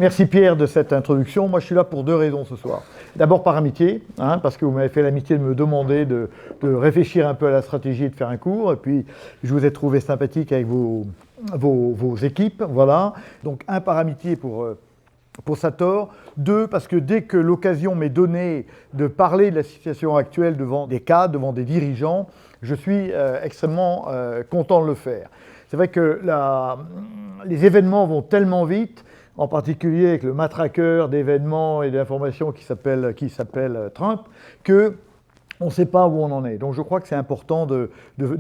Merci Pierre de cette introduction. Moi je suis là pour deux raisons ce soir. D'abord par amitié, parce que vous m'avez fait l'amitié de me demander de réfléchir un peu à la stratégie et de faire un cours. Et puis je vous ai trouvé sympathique avec vos équipes. Voilà. Donc un par amitié pour Sator. Deux, parce que dès que l'occasion m'est donnée de parler de la situation actuelle devant des cadres, devant des dirigeants, je suis extrêmement content de le faire. C'est vrai que les événements vont tellement vite, en particulier avec le matraqueur d'événements et d'informations qui s'appelle Trump, que on ne sait pas où on en est. Donc je crois que c'est important de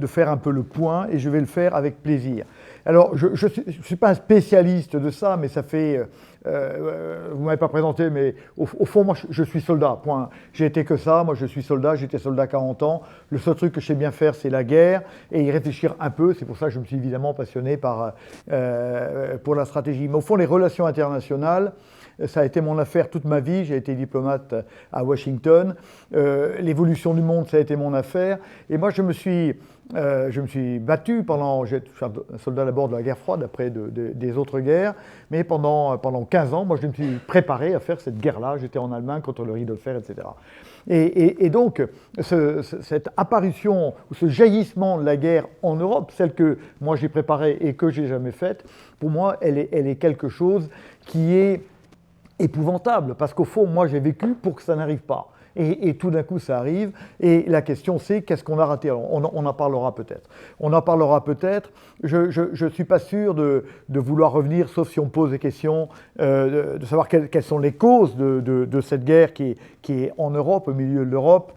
faire un peu le point, et je vais le faire avec plaisir. Alors je ne suis pas un spécialiste de ça, mais ça fait... vous ne m'avez pas présenté, mais au fond, moi je suis soldat, point. J'ai été que ça, moi je suis soldat, j'étais soldat 40 ans. Le seul truc que je sais bien faire, c'est la guerre, et y réfléchir un peu. C'est pour ça que je me suis évidemment passionné pour la stratégie. Mais au fond, les relations internationales, ça a été mon affaire toute ma vie. J'ai été diplomate à Washington. L'évolution du monde, ça a été mon affaire. Et moi, je me suis battu pendant... Je suis un soldat d'abord de la guerre froide, après des autres guerres. Mais pendant 15 ans, moi, je me suis préparé à faire cette guerre-là. J'étais en Allemagne contre le rideau de fer, etc. Et donc, cette apparition, ou ce jaillissement de la guerre en Europe, celle que moi j'ai préparée et que j'ai jamais faite, pour moi, elle est quelque chose qui est épouvantable, parce qu'au fond, moi j'ai vécu pour que ça n'arrive pas. Et tout d'un coup, ça arrive. Et la question, c'est qu'est-ce qu'on a raté? Alors, on en parlera peut-être. On en parlera peut-être. Je ne suis pas sûr de vouloir revenir, sauf si on pose des questions, de savoir quelles sont les causes de cette guerre qui est en Europe, au milieu de l'Europe,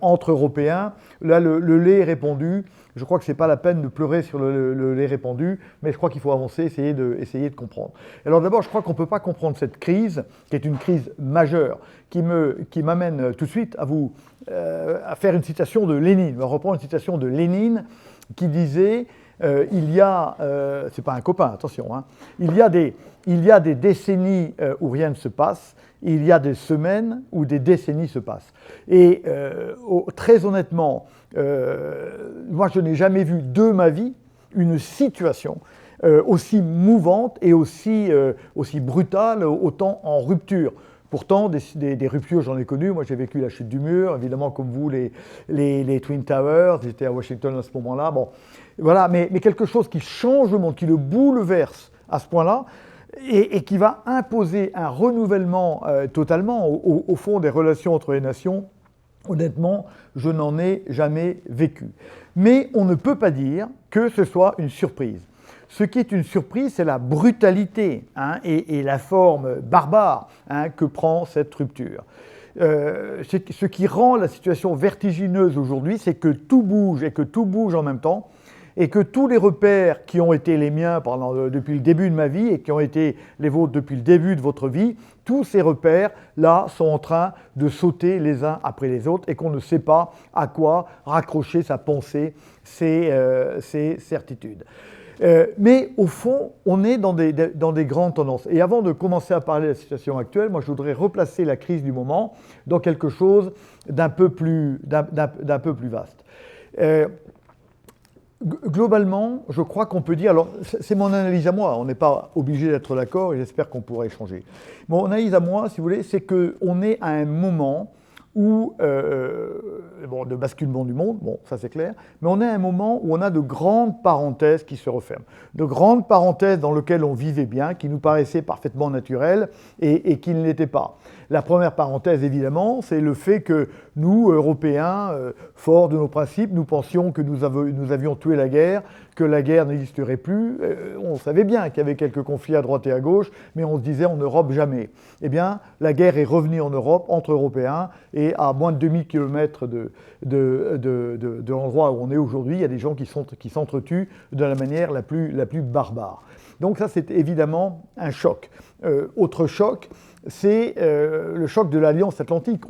entre Européens. Là, le lait est répandu. Je crois que ce n'est pas la peine de pleurer sur le lait répandu, mais je crois qu'il faut avancer, essayer de comprendre. Alors d'abord, je crois qu'on ne peut pas comprendre cette crise, qui est une crise majeure, qui m'amène tout de suite à faire une citation de Lénine. On va reprendre une citation de Lénine qui disait c'est pas un copain, attention, il y a des décennies où rien ne se passe, il y a des semaines où des décennies se passent. Et très honnêtement, moi je n'ai jamais vu de ma vie une situation aussi mouvante et aussi brutale, autant en rupture. Pourtant, des ruptures, j'en ai connues. Moi, j'ai vécu la chute du mur, évidemment, comme vous, les Twin Towers. J'étais à Washington à ce moment-là. Bon, voilà, mais quelque chose qui change le monde, qui le bouleverse à ce point-là, et qui va imposer un renouvellement totalement, au fond, des relations entre les nations. Honnêtement, je n'en ai jamais vécu. Mais on ne peut pas dire que ce soit une surprise. Ce qui est une surprise, c'est la brutalité et la forme barbare que prend cette rupture. Ce qui rend la situation vertigineuse aujourd'hui, c'est que tout bouge et que tout bouge en même temps, et que tous les repères qui ont été les miens depuis le début de ma vie et qui ont été les vôtres depuis le début de votre vie, tous ces repères-là sont en train de sauter les uns après les autres, et qu'on ne sait pas à quoi raccrocher sa pensée, ses certitudes. Mais au fond, on est dans des grandes tendances. Et avant de commencer à parler de la situation actuelle, moi je voudrais replacer la crise du moment dans quelque chose d'un peu plus vaste. Globalement, je crois qu'on peut dire, alors c'est mon analyse à moi, on n'est pas obligé d'être d'accord et j'espère qu'on pourra échanger. Mon analyse à moi, si vous voulez, c'est qu'on est à un moment où, de basculement du monde, bon, ça c'est clair, mais on est à un moment où on a de grandes parenthèses qui se referment. De grandes parenthèses dans lesquelles on vivait bien, qui nous paraissaient parfaitement naturelles et qui ne l'étaient pas. La première parenthèse, évidemment, c'est le fait que nous, Européens, forts de nos principes, nous pensions que nous avions tué la guerre, que la guerre n'existerait plus. On savait bien qu'il y avait quelques conflits à droite et à gauche, mais on se disait en Europe jamais. Eh bien, la guerre est revenue en Europe, entre Européens, et à moins de 2000 km de l'endroit où on est aujourd'hui, il y a des gens qui s'entretuent de la manière la plus barbare. Donc ça, c'est évidemment un choc. Autre choc, c'est le choc de l'Alliance Atlantique.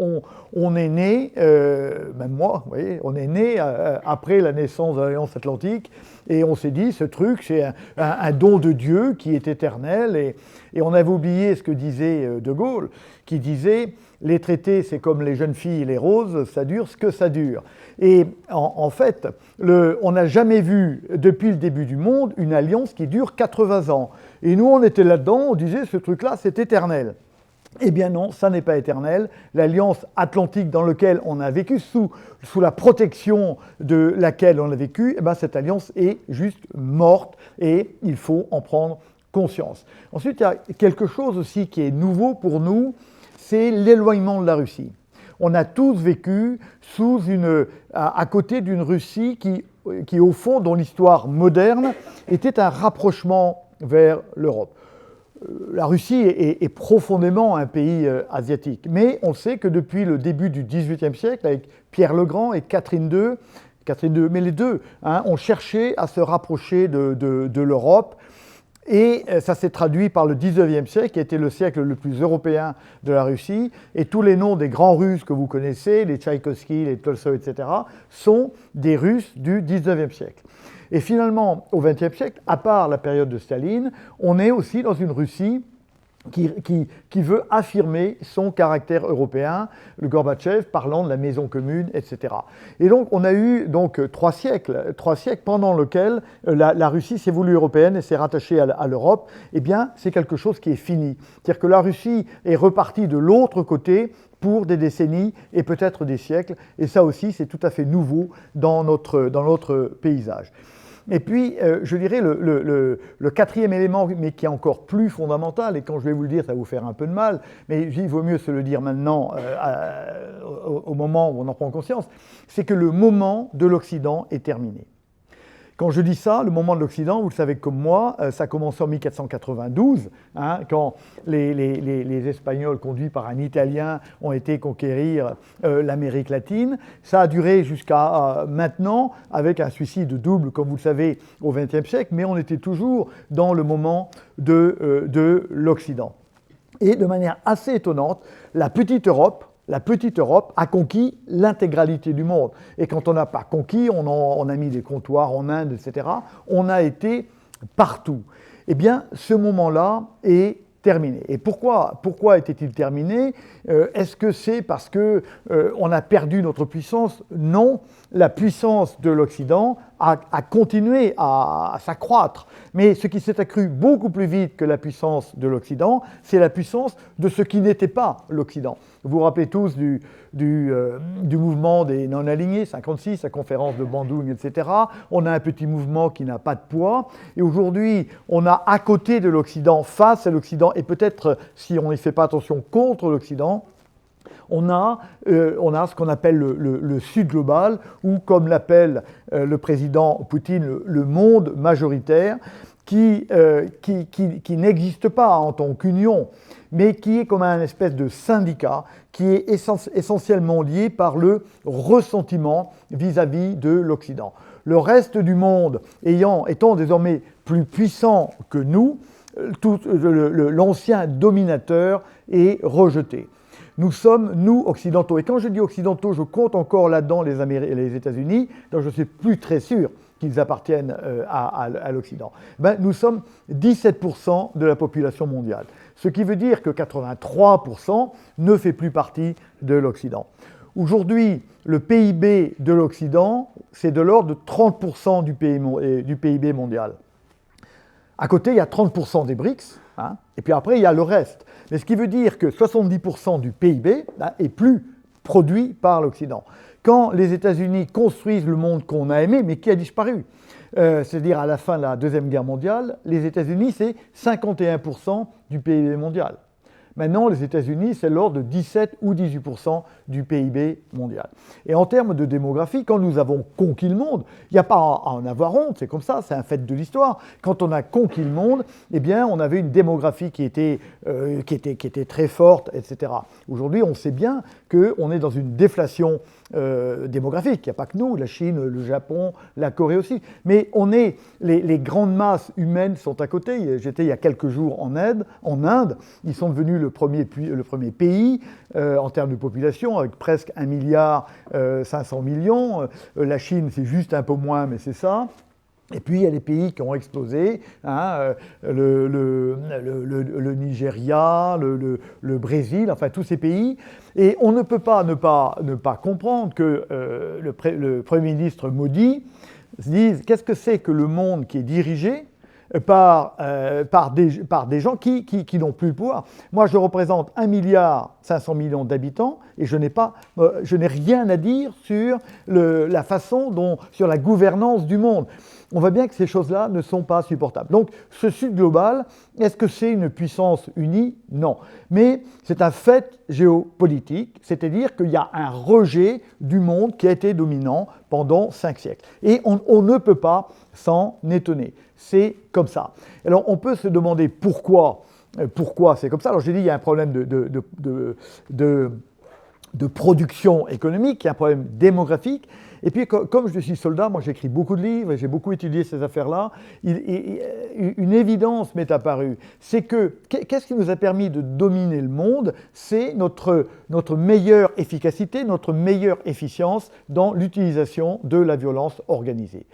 On est né, même moi, vous voyez, on est né après la naissance de l'Alliance Atlantique, et on s'est dit, ce truc, c'est un don de Dieu qui est éternel, et on avait oublié ce que disait De Gaulle, qui disait, les traités, c'est comme les jeunes filles et les roses, ça dure ce que ça dure. Et en fait, on n'a jamais vu, depuis le début du monde, une alliance qui dure 80 ans. Et nous, on était là-dedans, on disait ce truc-là, c'est éternel. Eh bien non, ça n'est pas éternel. L'Alliance Atlantique dans laquelle on a vécu, sous la protection de laquelle on a vécu, eh bien, cette alliance est juste morte et il faut en prendre conscience. Ensuite, il y a quelque chose aussi qui est nouveau pour nous, c'est l'éloignement de la Russie. On a tous vécu à côté d'une Russie qui, au fond, dans l'histoire moderne, était un rapprochement vers l'Europe. La Russie est profondément un pays asiatique, mais on sait que depuis le début du XVIIIe siècle, avec Pierre le Grand et Catherine II, mais les deux ont cherché à se rapprocher de l'Europe, et ça s'est traduit par le XIXe siècle, qui a été le siècle le plus européen de la Russie, et tous les noms des grands Russes que vous connaissez, les Tchaïkovski, les Tolstoï, etc., sont des Russes du XIXe siècle. Et finalement, au XXe siècle, à part la période de Staline, on est aussi dans une Russie qui veut affirmer son caractère européen, le Gorbatchev parlant de la maison commune, etc. Et donc, on a eu trois siècles pendant lesquels la Russie s'est voulue européenne et s'est rattachée à l'Europe. Eh bien, c'est quelque chose qui est fini. C'est-à-dire que la Russie est repartie de l'autre côté pour des décennies et peut-être des siècles. Et ça aussi, c'est tout à fait nouveau dans notre paysage. Et puis, je dirais, le quatrième élément, mais qui est encore plus fondamental, et quand je vais vous le dire, ça va vous faire un peu de mal, mais il vaut mieux se le dire maintenant, au moment où on en prend conscience, c'est que le moment de l'Occident est terminé. Quand je dis ça, le moment de l'Occident, vous le savez comme moi, ça a commencé en 1492, quand les Espagnols, conduits par un Italien, ont été conquérir l'Amérique latine. Ça a duré jusqu'à maintenant, avec un suicide double, comme vous le savez, au XXe siècle, mais on était toujours dans le moment de l'Occident. Et de manière assez étonnante, la petite Europe a conquis l'intégralité du monde. Et quand on n'a pas conquis, on a mis des comptoirs en Inde, etc. On a été partout. Eh bien, ce moment-là est terminé. Et pourquoi était-il terminé ? Est-ce que c'est parce qu'on a perdu notre puissance ? Non, la puissance de l'Occident a continué à s'accroître. Mais ce qui s'est accru beaucoup plus vite que la puissance de l'Occident, c'est la puissance de ce qui n'était pas l'Occident. Vous vous rappelez tous du mouvement des non-alignés, 56, la conférence de Bandung, etc. On a un petit mouvement qui n'a pas de poids. Et aujourd'hui, on a à côté de l'Occident, face à l'Occident, et peut-être, si on n'y fait pas attention, contre l'Occident, on a ce qu'on appelle le Sud global, ou comme l'appelle le président Poutine, le monde majoritaire, qui n'existe pas en tant qu'union, mais qui est comme un espèce de syndicat qui est essentiellement lié par le ressentiment vis-à-vis de l'Occident. Le reste du monde étant désormais plus puissant que nous, l'ancien dominateur est rejeté. Nous sommes, nous, occidentaux. Et quand je dis occidentaux, je compte encore là-dedans les États-Unis, donc je ne suis plus très sûr qu'ils appartiennent à l'Occident. Nous sommes 17% de la population mondiale. Ce qui veut dire que 83% ne fait plus partie de l'Occident. Aujourd'hui, le PIB de l'Occident, c'est de l'ordre de 30% du PIB mondial. À côté, il y a 30% des BRICS, et puis après, il y a le reste. Mais ce qui veut dire que 70% du PIB est plus produit par l'Occident. Quand les États-Unis construisent le monde qu'on a aimé, mais qui a disparu, c'est-à-dire à la fin de la Deuxième Guerre mondiale, les États-Unis, c'est 51% du PIB mondial. Maintenant, les États-Unis, c'est l'ordre de 17 ou 18% du PIB mondial. Et en termes de démographie, quand nous avons conquis le monde, il n'y a pas à en avoir honte, c'est comme ça, c'est un fait de l'histoire. Quand on a conquis le monde, eh bien, on avait une démographie qui était très forte, etc. Aujourd'hui, on sait bien qu'on est dans une déflation démographique. Il n'y a pas que nous, la Chine, le Japon, la Corée aussi. Mais les grandes masses humaines sont à côté. J'étais il y a quelques jours en Inde. Ils sont devenus le premier pays en termes de population, avec presque 1,5 milliard. La Chine, c'est juste un peu moins, mais c'est ça. Et puis, il y a les pays qui ont explosé, le Nigeria, le Brésil, enfin tous ces pays. Et on ne peut pas ne pas comprendre que le Premier ministre Modi se dise qu'est-ce que c'est que le monde qui est dirigé par des gens qui n'ont plus le pouvoir. Moi, je représente 1,5 milliard d'habitants et je n'ai rien à dire sur la façon sur la gouvernance du monde. On voit bien que ces choses-là ne sont pas supportables. Donc, ce Sud global, est-ce que c'est une puissance unie? Non. Mais c'est un fait géopolitique, c'est-à-dire qu'il y a un rejet du monde qui a été dominant pendant 5 siècles. Et on ne peut pas s'en étonner. C'est comme ça. Alors, on peut se demander pourquoi c'est comme ça. Alors, j'ai dit, il y a un problème de production économique, il y a un problème démographique. Et puis, comme je suis soldat, moi j'écris beaucoup de livres et j'ai beaucoup étudié ces affaires-là, une évidence m'est apparue. C'est que, qu'est-ce qui nous a permis de dominer le monde? C'est notre meilleure efficacité, notre meilleure efficience dans l'utilisation de la violence organisée.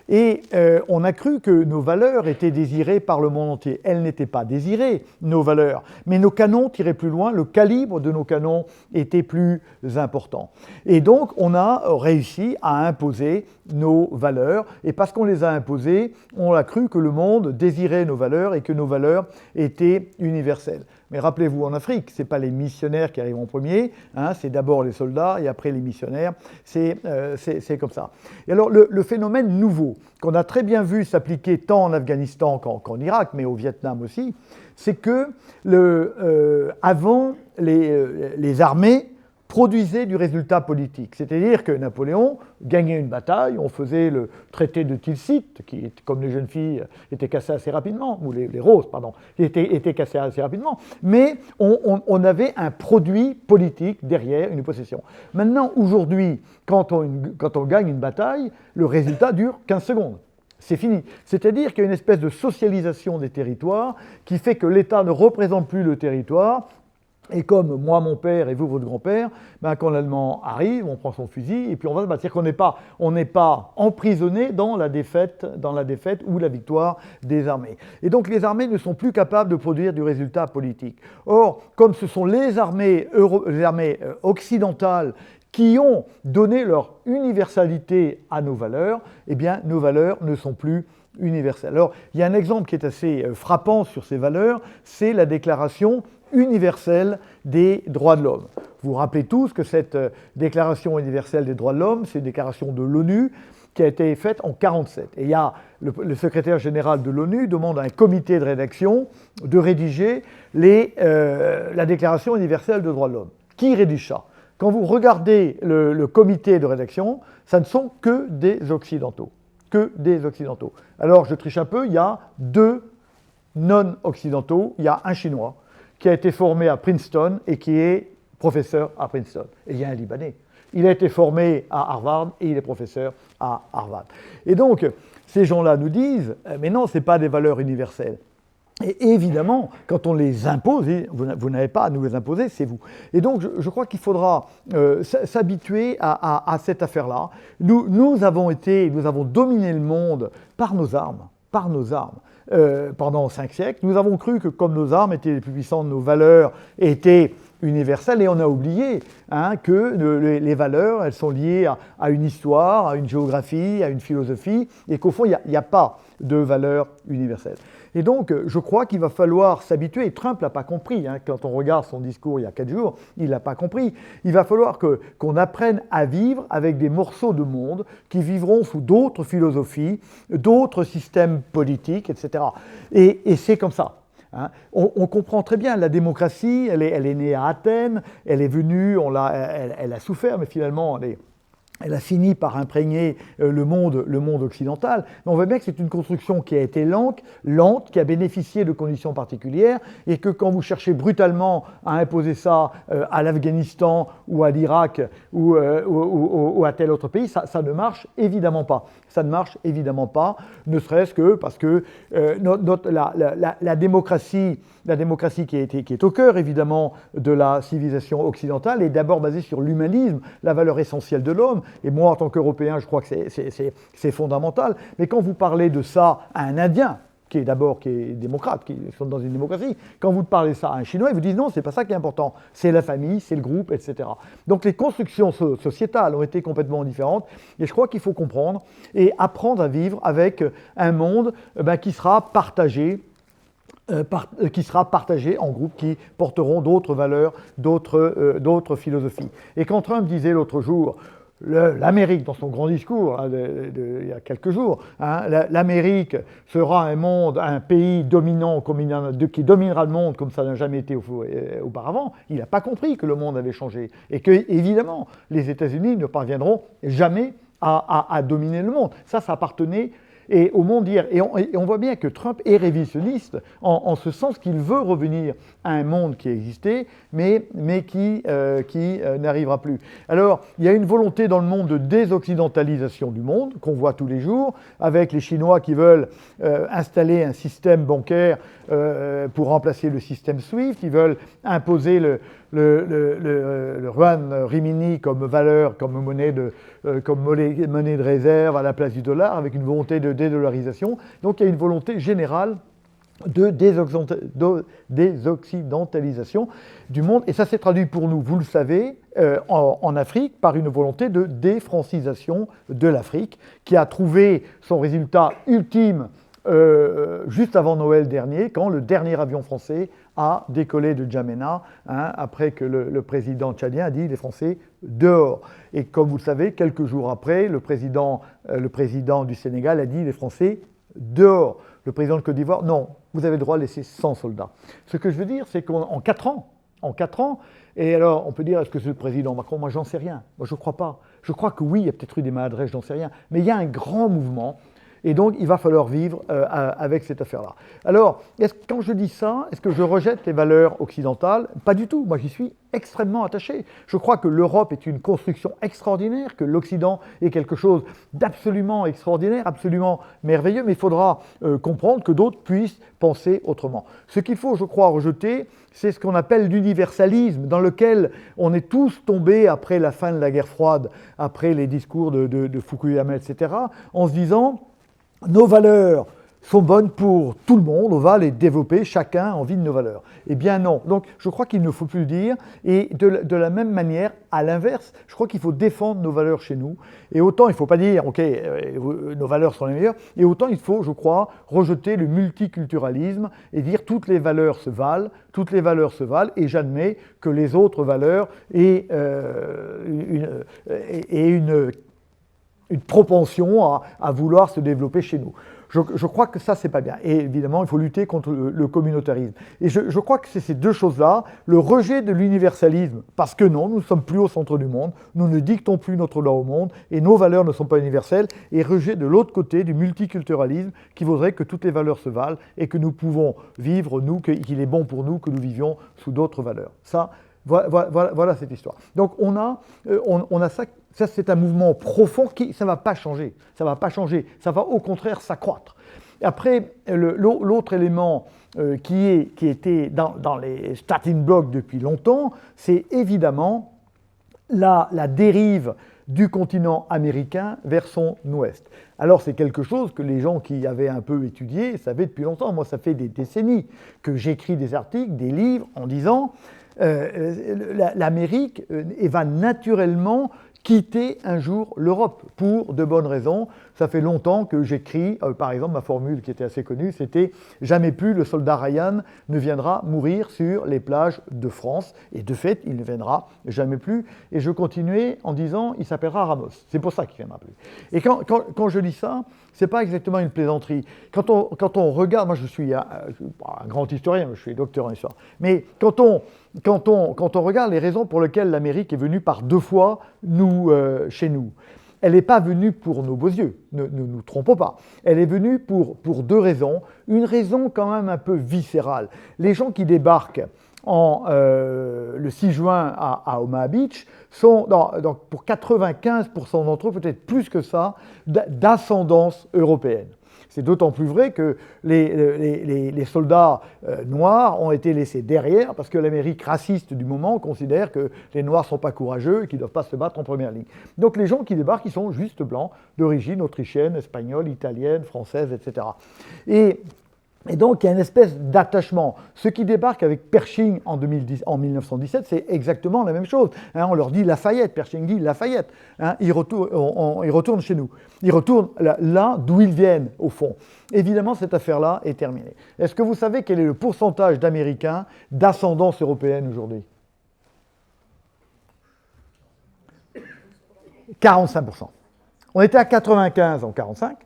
Et on a cru que nos valeurs étaient désirées par le monde entier. Elles n'étaient pas désirées, nos valeurs, mais nos canons tiraient plus loin, le calibre de nos canons était plus important. Et donc, on a réussi à imposer nos valeurs, et parce qu'on les a imposées, on a cru que le monde désirait nos valeurs et que nos valeurs étaient universelles. Mais rappelez-vous, en Afrique, ce n'est pas les missionnaires qui arrivent en premier, hein, c'est d'abord les soldats et après les missionnaires, c'est comme ça. Et alors le phénomène nouveau, qu'on a très bien vu s'appliquer tant en Afghanistan qu'en Irak, mais au Vietnam aussi, c'est que avant, les armées produisait du résultat politique. C'est-à-dire que Napoléon gagnait une bataille, on faisait le traité de Tilsit, qui, comme les jeunes filles, était cassé assez rapidement, ou les roses, pardon, était cassé assez rapidement, mais on avait un produit politique derrière une possession. Maintenant, aujourd'hui, quand on gagne une bataille, le résultat dure 15 secondes. C'est fini. C'est-à-dire qu'il y a une espèce de socialisation des territoires qui fait que l'État ne représente plus le territoire. Et comme moi, mon père et vous, votre grand-père, ben, quand l'Allemand arrive, on prend son fusil et puis on va se battre. C'est-à-dire qu'on n'est pas emprisonné dans la défaite ou la victoire des armées. Et donc les armées ne sont plus capables de produire du résultat politique. Or, comme ce sont les armées occidentales qui ont donné leur universalité à nos valeurs, eh bien nos valeurs ne sont plus universelles. Alors, il y a un exemple qui est assez frappant sur ces valeurs, c'est la Déclaration universelle des droits de l'homme. Vous vous rappelez tous que cette Déclaration universelle des droits de l'homme, c'est une déclaration de l'ONU qui a été faite en 1947. Et il y a le secrétaire général de l'ONU demande à un comité de rédaction de rédiger la Déclaration universelle des droits de l'homme. Qui rédige ça? Quand vous regardez le comité de rédaction, ça ne sont que des Occidentaux. Que des Occidentaux. Alors, je triche un peu, il y a 2 non-occidentaux, il y a un Chinois qui a été formé à Princeton et qui est professeur à Princeton. Et il y a un Libanais. Il a été formé à Harvard et il est professeur à Harvard. Et donc, ces gens-là nous disent, mais non, ce n'est pas des valeurs universelles. Et évidemment, quand on les impose, et vous n'avez pas à nous les imposer, c'est vous. Et donc, je crois qu'il faudra s'habituer à cette affaire-là. Nous avons dominé le monde par nos armes. Pendant 5 siècles. Nous avons cru que comme nos armes étaient les plus puissantes, nos valeurs étaient universelles et on a oublié que les valeurs, elles sont liées à une histoire, à une géographie, à une philosophie et qu'au fond, il n'y a pas de valeurs universelles. Et donc, je crois qu'il va falloir s'habituer, et Trump ne l'a pas compris, quand on regarde son discours il y a 4 jours, il ne l'a pas compris. Il va falloir qu'on apprenne à vivre avec des morceaux de monde qui vivront sous d'autres philosophies, d'autres systèmes politiques, etc. Et c'est comme ça. On comprend très bien, la démocratie, elle est née à Athènes, elle est venue, elle a souffert, mais finalement, elle a fini par imprégner le monde occidental. Mais on voit bien que c'est une construction qui a été lente, qui a bénéficié de conditions particulières, et que quand vous cherchez brutalement à imposer ça à l'Afghanistan ou à l'Irak ou à tel autre pays, ça ne marche évidemment pas. Ça ne marche évidemment pas, ne serait-ce que parce que la démocratie qui est au cœur évidemment de la civilisation occidentale est d'abord basée sur l'humanisme, la valeur essentielle de l'homme. Et moi, en tant qu'Européen, je crois que c'est fondamental. Mais quand vous parlez de ça à un Indien, qui est démocrate, qui sont dans une démocratie. Quand vous parlez ça à un Chinois, ils vous disent non, c'est pas ça qui est important. C'est la famille, c'est le groupe, etc. Donc les constructions sociétales ont été complètement différentes. Et je crois qu'il faut comprendre et apprendre à vivre avec un monde qui sera partagé en groupes qui porteront d'autres valeurs, d'autres philosophies. Et quand Trump disait l'autre jour, l'Amérique, dans son grand discours il y a quelques jours, l'Amérique sera un pays dominant qui dominera le monde comme ça n'a jamais été auparavant, il n'a pas compris que le monde avait changé et que, évidemment, les États-Unis ne parviendront jamais à dominer le monde. Ça appartenait au monde d'hier. Et on voit bien que Trump est révisionniste en ce sens qu'il veut revenir à un monde qui existait, mais qui n'arrivera plus. Alors, il y a une volonté dans le monde de désoccidentalisation du monde, qu'on voit tous les jours, avec les Chinois qui veulent installer un système bancaire pour remplacer le système SWIFT, ils veulent imposer le yuan rimini comme valeur, comme monnaie de réserve à la place du dollar, avec une volonté de dédollarisation. Donc il y a une volonté générale de désoccidentalisation du monde. Et ça s'est traduit pour nous, vous le savez, en Afrique, par une volonté de défrancisation de l'Afrique, qui a trouvé son résultat ultime juste avant Noël dernier, quand le dernier avion français a décollé de N'Djamena, après que le président tchadien a dit « les Français dehors ». Et comme vous le savez, quelques jours après, le président du Sénégal a dit « les Français dehors ». Le président de Côte d'Ivoire, non, vous avez le droit de laisser 100 soldats. Ce que je veux dire, c'est qu'en 4 ans, et alors on peut dire, est-ce que c'est le président Macron? Moi, j'en sais rien. Moi, je ne crois pas. Je crois que oui, il y a peut-être eu des maladresses, j'en sais rien. Mais il y a un grand mouvement. Et donc, il va falloir vivre avec cette affaire-là. Alors, quand je dis ça, est-ce que je rejette les valeurs occidentales? Pas du tout. Moi, j'y suis extrêmement attaché. Je crois que l'Europe est une construction extraordinaire, que l'Occident est quelque chose d'absolument extraordinaire, absolument merveilleux, mais il faudra comprendre que d'autres puissent penser autrement. Ce qu'il faut, je crois, rejeter, c'est ce qu'on appelle l'universalisme, dans lequel on est tous tombés après la fin de la guerre froide, après les discours de Fukuyama, etc., en se disant nos valeurs sont bonnes pour tout le monde, on va les développer, chacun a envie de nos valeurs. Eh bien non, donc je crois qu'il ne faut plus le dire, et de la même manière, à l'inverse, je crois qu'il faut défendre nos valeurs chez nous, et autant il ne faut pas dire, ok, nos valeurs sont les meilleures, et autant il faut, je crois, rejeter le multiculturalisme et dire toutes les valeurs se valent, et j'admets que les autres valeurs aient une propension à vouloir se développer chez nous. Je crois que ça, c'est pas bien. Et évidemment, il faut lutter contre le communautarisme. Et je crois que c'est ces deux choses-là, le rejet de l'universalisme, parce que non, nous ne sommes plus au centre du monde, nous ne dictons plus notre loi au monde, et nos valeurs ne sont pas universelles, et rejet de l'autre côté du multiculturalisme, qui voudrait que toutes les valeurs se valent, et que nous pouvons vivre, nous, qu'il est bon pour nous que nous vivions sous d'autres valeurs. Ça, voilà cette histoire. Donc on a ça. Ça, c'est un mouvement profond qui, ça ne va pas changer. Ça va au contraire s'accroître. Après, l'autre élément qui était dans les starting blocks depuis longtemps, c'est évidemment la dérive du continent américain vers son ouest. Alors c'est quelque chose que les gens qui avaient un peu étudié savaient depuis longtemps. Moi, ça fait des décennies que j'écris des articles, des livres en disant l'Amérique va naturellement quitter un jour l'Europe, pour de bonnes raisons. Ça fait longtemps que j'écris, par exemple, ma formule qui était assez connue, c'était « Jamais plus le soldat Ryan ne viendra mourir sur les plages de France ». Et de fait, il ne viendra jamais plus. Et je continuais en disant « Il s'appellera Ramos ». C'est pour ça qu'il ne viendra plus. Et quand je dis ça, ce n'est pas exactement une plaisanterie. Quand on regarde, moi je suis un grand historien, je suis docteur en histoire, mais quand on regarde les raisons pour lesquelles l'Amérique est venue par 2 fois chez nous, elle n'est pas venue pour nos beaux yeux, ne nous trompons pas. Elle est venue pour 2 raisons. Une raison quand même un peu viscérale. Les gens qui débarquent le 6 juin à Omaha Beach sont, donc pour 95% d'entre eux, peut-être plus que ça, d'ascendance européenne. C'est d'autant plus vrai que les soldats noirs ont été laissés derrière parce que l'Amérique raciste du moment considère que les noirs ne sont pas courageux et qu'ils ne doivent pas se battre en première ligne. Donc les gens qui débarquent, ils sont juste blancs, d'origine autrichienne, espagnole, italienne, française, etc. Et Et donc, il y a une espèce d'attachement. Ceux qui débarquent avec Pershing en 1917, c'est exactement la même chose. Hein, on leur dit Lafayette, Pershing dit Lafayette. Hein, ils retournent chez nous. Ils retournent là d'où ils viennent, au fond. Évidemment, cette affaire-là est terminée. Est-ce que vous savez quel est le pourcentage d'Américains d'ascendance européenne aujourd'hui? 45%. On était à 95 en 1945.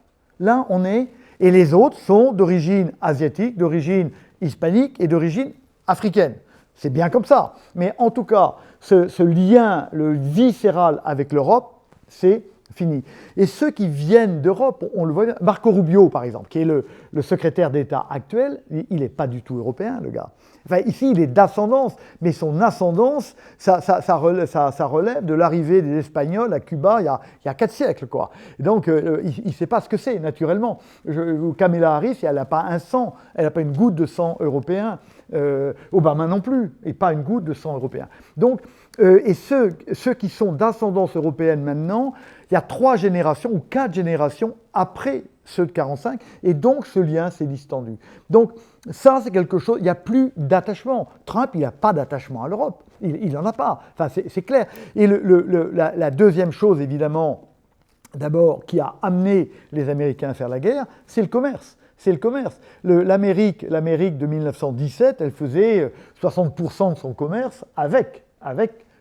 Là, on est... Et les autres sont d'origine asiatique, d'origine hispanique et d'origine africaine. C'est bien comme ça. Mais en tout cas, ce lien, le viscéral avec l'Europe, c'est fini. Et ceux qui viennent d'Europe, on le voit bien, Marco Rubio, par exemple, qui est le secrétaire d'État actuel, il n'est pas du tout européen, le gars. Enfin, ici, il est d'ascendance, mais son ascendance, ça relève de l'arrivée des Espagnols à Cuba il y a 4 siècles, quoi. Et donc, il ne sait pas ce que c'est, naturellement. Kamala Harris, elle n'a pas un sang, elle n'a pas une goutte de sang européen. Obama non plus, et pas une goutte de sang européen. Donc, et ceux qui sont d'ascendance européenne maintenant, il y a 3 générations ou 4 générations après ceux de 45, et donc ce lien s'est distendu. Donc ça, c'est quelque chose, il n'y a plus d'attachement. Trump, il n'a pas d'attachement à l'Europe, il n'en a pas, enfin c'est clair. Et la deuxième chose, évidemment, d'abord, qui a amené les Américains à faire la guerre, c'est le commerce. C'est le commerce. L'Amérique de 1917, elle faisait 60% de son commerce avec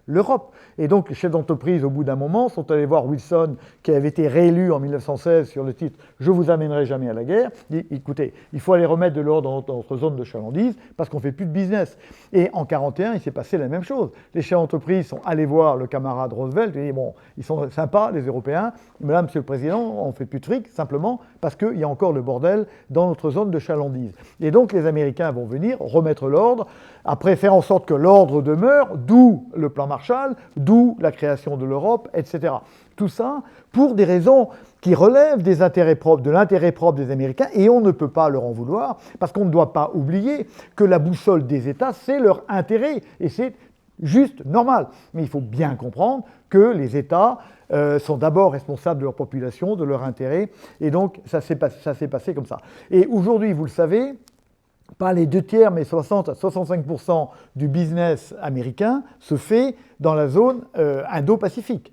l'Europe. Et donc, les chefs d'entreprise, au bout d'un moment, sont allés voir Wilson, qui avait été réélu en 1916 sur le titre « Je vous amènerai jamais à la guerre ». Il dit « Écoutez, il faut aller remettre de l'ordre dans notre zone de chalandise parce qu'on ne fait plus de business ». Et en 1941, il s'est passé la même chose. Les chefs d'entreprise sont allés voir le camarade Roosevelt et dit « Bon, ils sont sympas, les Européens, mais là, Monsieur le Président, on ne fait plus de fric, simplement parce qu'il y a encore le bordel dans notre zone de chalandise ». Et donc, les Américains vont venir remettre l'ordre, après faire en sorte que l'ordre demeure, d'où le plan Marshall, d'où la création de l'Europe, etc. Tout ça pour des raisons qui relèvent des intérêts propres, de l'intérêt propre des Américains, et on ne peut pas leur en vouloir, parce qu'on ne doit pas oublier que la boussole des États, c'est leur intérêt, et c'est juste normal. Mais il faut bien comprendre que les États sont d'abord responsables de leur population, de leur intérêt, et donc ça s'est passé comme ça. Et aujourd'hui, vous le savez, pas les 2 tiers, mais 60 à 65% du business américain se fait dans la zone Indo-Pacifique.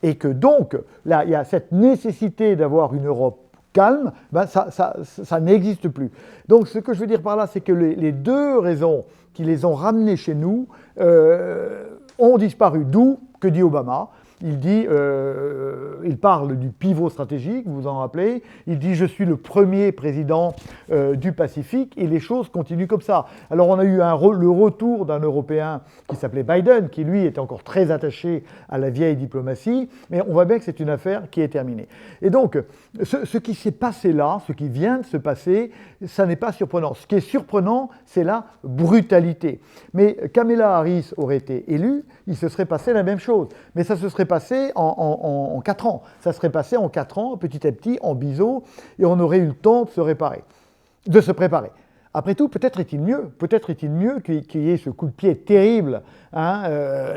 Et que donc, là, il y a cette nécessité d'avoir une Europe calme, ben ça n'existe plus. Donc, ce que je veux dire par là, c'est que les 2 raisons qui les ont ramenés chez nous ont disparu. D'où, que dit Obama ? Il parle du pivot stratégique, vous vous en rappelez. Il dit « Je suis le premier président du Pacifique » et les choses continuent comme ça. Alors on a eu le retour d'un Européen qui s'appelait Biden, qui lui était encore très attaché à la vieille diplomatie, mais on voit bien que c'est une affaire qui est terminée. Et donc, ce qui s'est passé là, ce qui vient de se passer, ça n'est pas surprenant. Ce qui est surprenant, c'est la brutalité. Mais Kamala Harris aurait été élue, il se serait passé la même chose. Mais ça se serait passé en 4 ans. Ça serait passé en 4 ans, petit à petit, en biseau, et on aurait eu le temps de se préparer. Après tout, peut-être est-il mieux qu'il y ait ce coup de pied terrible. Hein,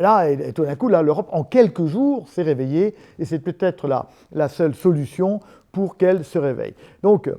là, et tout d'un coup, là, l'Europe, en quelques jours, s'est réveillée, et c'est peut-être la seule solution pour qu'elle se réveille. Donc,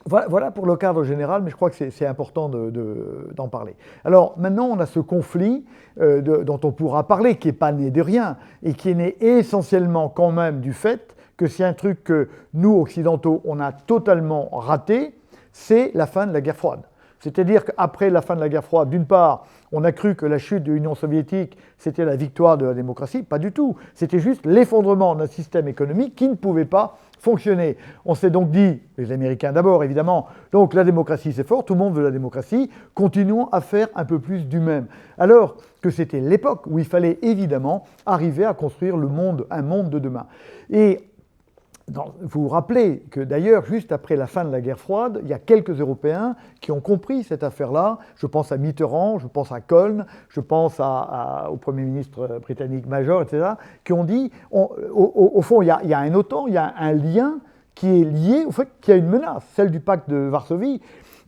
voilà pour le cadre général, mais je crois que c'est important d'en parler. Alors maintenant, on a ce conflit dont on pourra parler, qui n'est pas né de rien, et qui est né essentiellement quand même du fait que c'est un truc que nous, Occidentaux, on a totalement raté, c'est la fin de la guerre froide. C'est-à-dire qu'après la fin de la guerre froide, d'une part, on a cru que la chute de l'Union soviétique, c'était la victoire de la démocratie. Pas du tout. C'était juste l'effondrement d'un système économique qui ne pouvait pas fonctionner. On s'est donc dit, les Américains d'abord évidemment, donc la démocratie c'est fort, tout le monde veut la démocratie, continuons à faire un peu plus du même. Alors que c'était l'époque où il fallait évidemment arriver à construire un monde de demain. Et vous vous rappelez que d'ailleurs, juste après la fin de la guerre froide, il y a quelques Européens qui ont compris cette affaire-là. Je pense à Mitterrand, je pense à Kohl, je pense au Premier ministre britannique Major, etc., qui ont dit, au fond, il y a un OTAN, il y a un lien qui est lié au fait qu'il y a une menace, celle du pacte de Varsovie.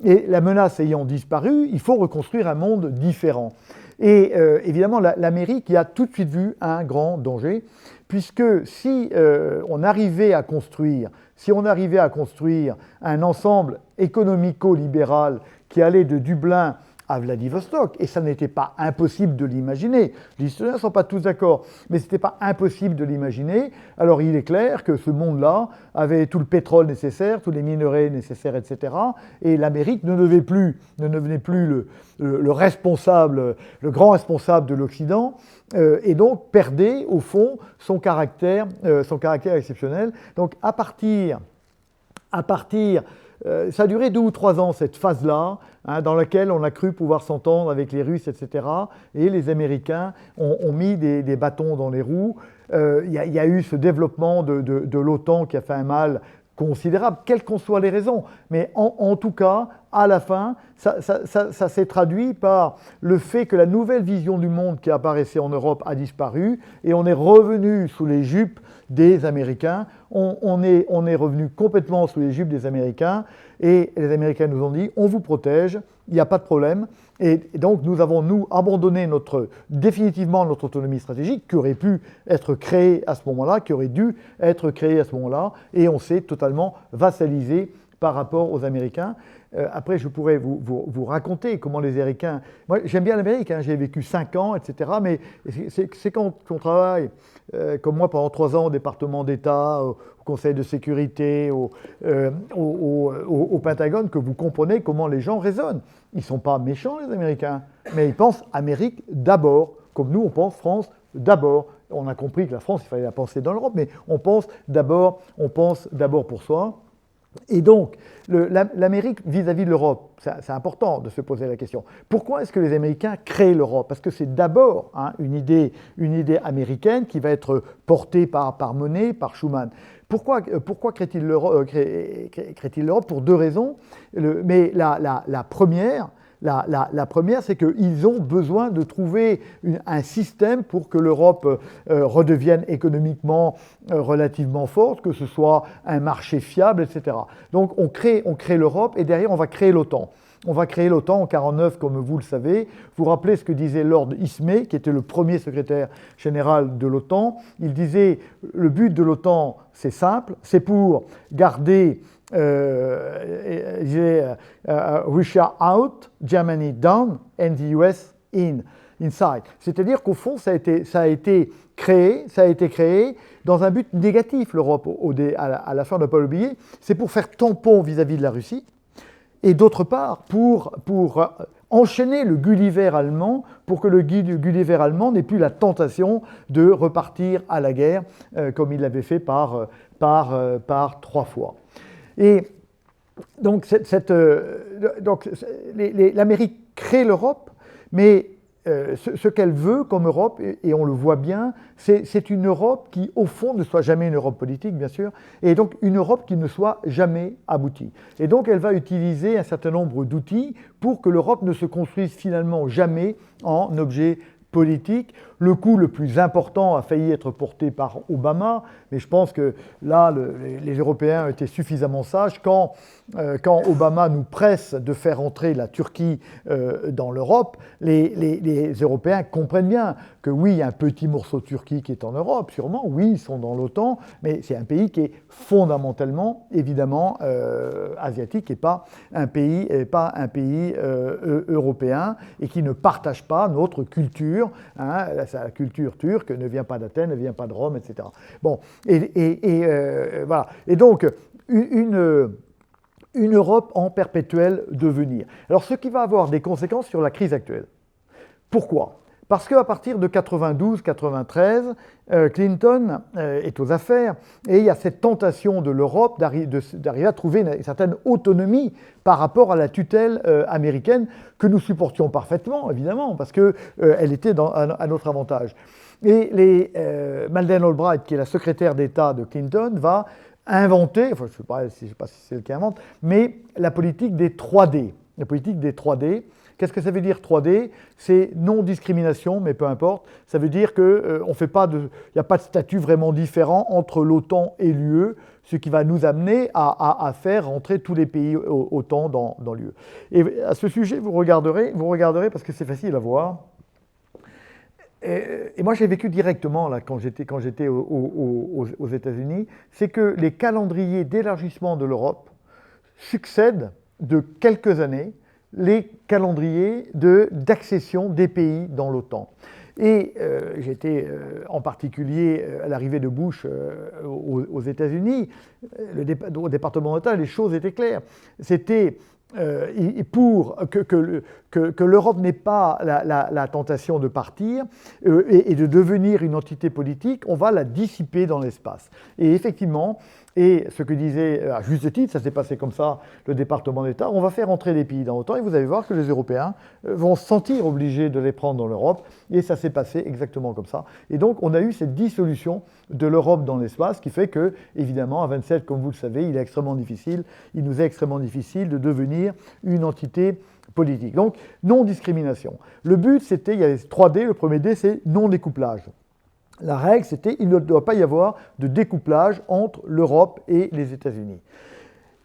Et la menace ayant disparu, il faut reconstruire un monde différent. Et évidemment, l'Amérique y a tout de suite vu un grand danger, puisque si on arrivait à construire Si on arrivait à construire un ensemble économico-libéral qui allait de Dublin à Vladivostok, et ça n'était pas impossible de l'imaginer. Les historiens ne sont pas tous d'accord, mais ce n'était pas impossible de l'imaginer. Alors il est clair que ce monde-là avait tout le pétrole nécessaire, tous les minerais nécessaires, etc. Et l'Amérique ne devenait plus le responsable, le grand responsable de l'Occident, et donc perdait au fond son caractère exceptionnel. Donc à partir ça a duré 2 ou 3 ans, cette phase-là, dans laquelle on a cru pouvoir s'entendre avec les Russes, etc. Et les Américains ont mis des bâtons dans les roues. Il y a eu ce développement de l'OTAN qui a fait un mal considérable, quelles qu'en soient les raisons. Mais en tout cas, à la fin, ça s'est traduit par le fait que la nouvelle vision du monde qui apparaissait en Europe a disparu et on est revenu sous les jupes des Américains. On est revenu complètement sous les jupes des Américains et les Américains nous ont dit on vous protège, il n'y a pas de problème. Et donc nous avons abandonné définitivement notre autonomie stratégique qui aurait pu être créée à ce moment-là, qui aurait dû être créée à ce moment-là, et on s'est totalement vassalisé par rapport aux Américains. Après, je pourrais vous raconter comment les Américains... Moi, j'aime bien l'Amérique, j'ai vécu 5 ans, etc. Mais c'est quand on travaille, comme moi, pendant 3 ans au département d'État, au Conseil de sécurité, au Pentagone, que vous comprenez comment les gens raisonnent. Ils ne sont pas méchants, les Américains, mais ils pensent Amérique d'abord, comme nous, on pense France d'abord. On a compris que la France, il fallait la penser dans l'Europe, mais on pense d'abord pour soi. Et donc, l'Amérique vis-à-vis de l'Europe, c'est important de se poser la question. Pourquoi est-ce que les Américains créent l'Europe? Parce que c'est d'abord une idée américaine qui va être portée par Monnet, par Schuman. Pourquoi crée-t-il l'Europe? Pour 2 raisons. Mais la première, c'est qu'ils ont besoin de trouver un système pour que l'Europe redevienne économiquement relativement forte, que ce soit un marché fiable, etc. Donc on crée l'Europe et derrière on va créer l'OTAN. On va créer l'OTAN en 1949, comme vous le savez. Vous vous rappelez ce que disait Lord Ismay, qui était le premier secrétaire général de l'OTAN. Il disait, le but de l'OTAN, c'est simple, c'est pour garder Russia out, Germany down, and the US inside. C'est-à-dire qu'au fond, ça a été créé dans un but négatif, l'Europe, à la fin, on ne pas l'oublier. C'est pour faire tampon vis-à-vis de la Russie, et d'autre part, pour enchaîner le Gulliver allemand, pour que le Gulliver allemand n'ait plus la tentation de repartir à la guerre, comme il l'avait fait par 3 fois. Et donc, l'Amérique crée l'Europe, mais ce qu'elle veut comme Europe, et on le voit bien, c'est une Europe qui, au fond, ne soit jamais une Europe politique, bien sûr, et donc une Europe qui ne soit jamais aboutie. Et donc, elle va utiliser un certain nombre d'outils pour que l'Europe ne se construise finalement jamais en objet politique. Le coup le plus important a failli être porté par Obama, mais je pense que là, les Européens étaient suffisamment sages. Quand Obama nous presse de faire entrer la Turquie dans l'Europe, les Européens comprennent bien que oui, il y a un petit morceau de Turquie qui est en Europe, sûrement, oui, ils sont dans l'OTAN, mais c'est un pays qui est fondamentalement, évidemment, asiatique et pas un pays européen et qui ne partage pas notre culture. La culture turque ne vient pas d'Athènes, ne vient pas de Rome, etc. Bon, voilà. Et donc, une Europe en perpétuel devenir. Alors, ce qui va avoir des conséquences sur la crise actuelle. Pourquoi ? Parce qu'à partir de 92-93, Clinton est aux affaires et il y a cette tentation de l'Europe d'arriver à trouver une certaine autonomie par rapport à la tutelle américaine que nous supportions parfaitement, évidemment, parce qu'elle était à notre avantage. Et Madeleine Albright, qui est la secrétaire d'État de Clinton, va inventer, enfin, je ne sais pas si c'est elle qui invente, mais la politique des 3D. La politique des 3D. Qu'est-ce que ça veut dire 3D? C'est non-discrimination, mais peu importe. Ça veut dire qu'il n'y a pas de statut vraiment différent entre l'OTAN et l'UE, ce qui va nous amener à faire rentrer tous les pays OTAN dans l'UE. Et à ce sujet, vous regarderez parce que c'est facile à voir. et moi j'ai vécu directement là, quand j'étais aux États-Unis, c'est que les calendriers d'élargissement de l'Europe succèdent de quelques années les calendriers d'accession des pays dans l'OTAN. Et j'étais en particulier à l'arrivée de Bush aux États-Unis, au département d'État, les choses étaient claires. C'était pour que l'Europe n'ait pas la tentation de partir et de devenir une entité politique, on va la dissiper dans l'espace. Et effectivement, et ce que disait, à juste titre, ça s'est passé comme ça, le département d'État, on va faire entrer des pays dans l'OTAN et vous allez voir que les Européens vont se sentir obligés de les prendre dans l'Europe. Et ça s'est passé exactement comme ça. Et donc, on a eu cette dissolution de l'Europe dans l'espace qui fait que, évidemment, à 27, comme vous le savez, il nous est extrêmement difficile de devenir une entité politique. Donc, non-discrimination. Le but, c'était, il y avait 3 D. Le premier D, c'est non-découplage. La règle, c'était qu'il ne doit pas y avoir de découplage entre l'Europe et les États-Unis.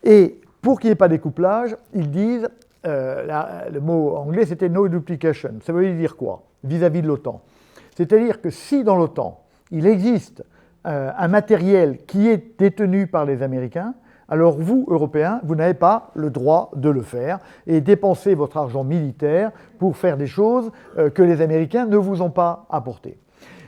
Et pour qu'il n'y ait pas de découplage, ils disent, le mot anglais, c'était no duplication. Ça veut dire quoi vis-à-vis de l'OTAN? C'est-à-dire que si dans l'OTAN, il existe un matériel qui est détenu par les Américains, alors vous, Européens, vous n'avez pas le droit de le faire et dépenser votre argent militaire pour faire des choses que les Américains ne vous ont pas apportées.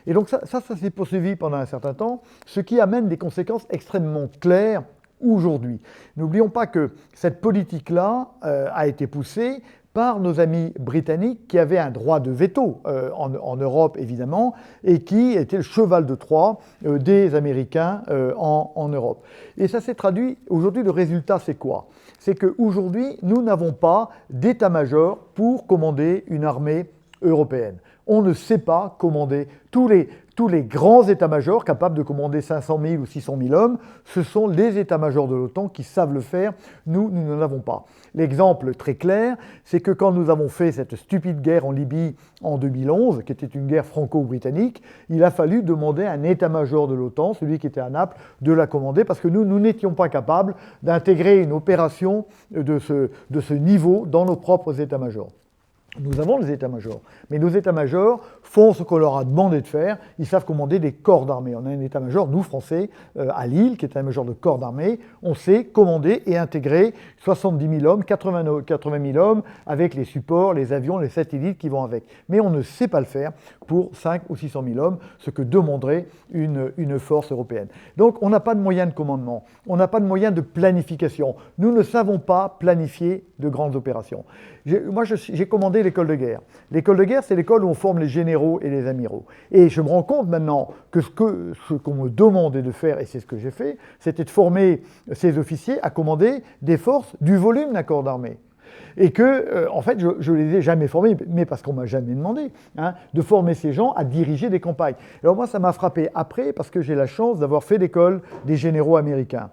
Et donc ça s'est poursuivi pendant un certain temps, ce qui amène des conséquences extrêmement claires aujourd'hui. N'oublions pas que cette politique-là a été poussée par nos amis britanniques qui avaient un droit de veto en Europe, évidemment, et qui était le cheval de Troie des Américains en Europe. Et ça s'est traduit, aujourd'hui, le résultat, c'est quoi? C'est qu'aujourd'hui, nous n'avons pas d'état-major pour commander une armée européenne. On ne sait pas commander. Tous les grands états-majors capables de commander 500 000 ou 600 000 hommes, ce sont les états-majors de l'OTAN qui savent le faire. Nous n'en avons pas. L'exemple très clair, c'est que quand nous avons fait cette stupide guerre en Libye en 2011, qui était une guerre franco-britannique, il a fallu demander à un état-major de l'OTAN, celui qui était à Naples, de la commander, parce que nous n'étions pas capables d'intégrer une opération de ce niveau dans nos propres états-majors. Nous avons des états-majors, mais nos états-majors font ce qu'on leur a demandé de faire. Ils savent commander des corps d'armée. On a un état-major, nous Français, à Lille, qui est un état-major de corps d'armée. On sait commander et intégrer 70 000 hommes, 80 000 hommes, avec les supports, les avions, les satellites qui vont avec. Mais on ne sait pas le faire pour 5 ou 600 000 hommes, ce que demanderait une force européenne. Donc on n'a pas de moyens de commandement, on n'a pas de moyens de planification. Nous ne savons pas planifier de grandes opérations. Moi, j'ai commandé l'école de guerre. L'école de guerre, c'est l'école où on forme les généraux et les amiraux. Et je me rends compte maintenant que ce qu'on me demandait de faire, et c'est ce que j'ai fait, c'était de former ces officiers à commander des forces du volume d'un corps d'armée. Et que, en fait, je ne les ai jamais formés, mais parce qu'on ne m'a jamais demandé, de former ces gens à diriger des campagnes. Alors moi, ça m'a frappé après, parce que j'ai la chance d'avoir fait l'école des généraux américains.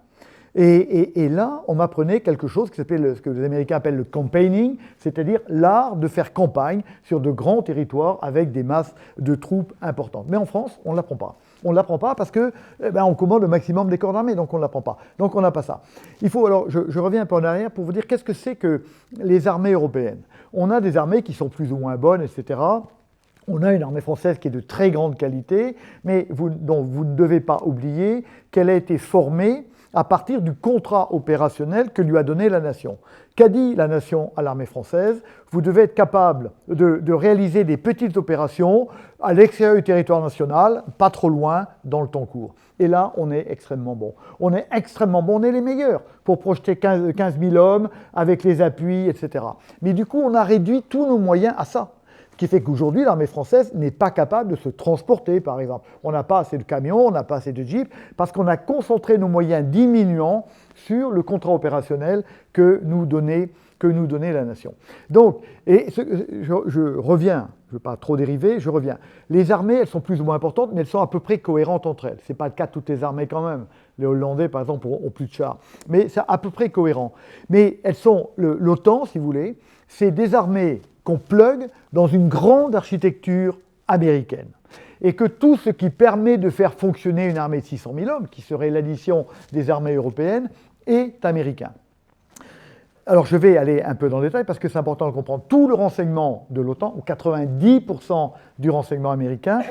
Et là, on m'apprenait quelque chose qui s'appelle ce que les Américains appellent le campaigning, c'est-à-dire l'art de faire campagne sur de grands territoires avec des masses de troupes importantes. Mais en France, on ne l'apprend pas. On ne l'apprend pas parce que on commande le maximum des corps d'armée, donc on ne l'apprend pas. Donc on n'a pas ça. Il faut alors, je reviens un peu en arrière pour vous dire qu'est-ce que c'est que les armées européennes. On a des armées qui sont plus ou moins bonnes, etc. On a une armée française qui est de très grande qualité, mais dont vous ne devez pas oublier qu'elle a été formée à partir du contrat opérationnel que lui a donné la nation. Qu'a dit la nation à l'armée française? Vous devez être capable de réaliser des petites opérations à l'extérieur du territoire national, pas trop loin, dans le temps court. Et là, on est extrêmement bon. On est extrêmement bon, on est les meilleurs pour projeter 15 000 hommes avec les appuis, etc. Mais du coup, on a réduit tous nos moyens à ça. Ce qui fait qu'aujourd'hui, l'armée française n'est pas capable de se transporter, par exemple. On n'a pas assez de camions, on n'a pas assez de jeeps, parce qu'on a concentré nos moyens diminuants sur le contrat opérationnel que nous donnait la nation. Donc, je reviens, je ne veux pas trop dériver, je reviens. Les armées, elles sont plus ou moins importantes, mais elles sont à peu près cohérentes entre elles. Ce n'est pas le cas de toutes les armées quand même. Les Hollandais, par exemple, ont plus de chars. Mais c'est à peu près cohérent. Mais elles sont, l'OTAN, si vous voulez, c'est des armées qu'on plug dans une grande architecture américaine. Et que tout ce qui permet de faire fonctionner une armée de 600 000 hommes, qui serait l'addition des armées européennes, est américain. Alors je vais aller un peu dans le détail parce que c'est important de comprendre tout le renseignement de l'OTAN, ou 90% du renseignement américain,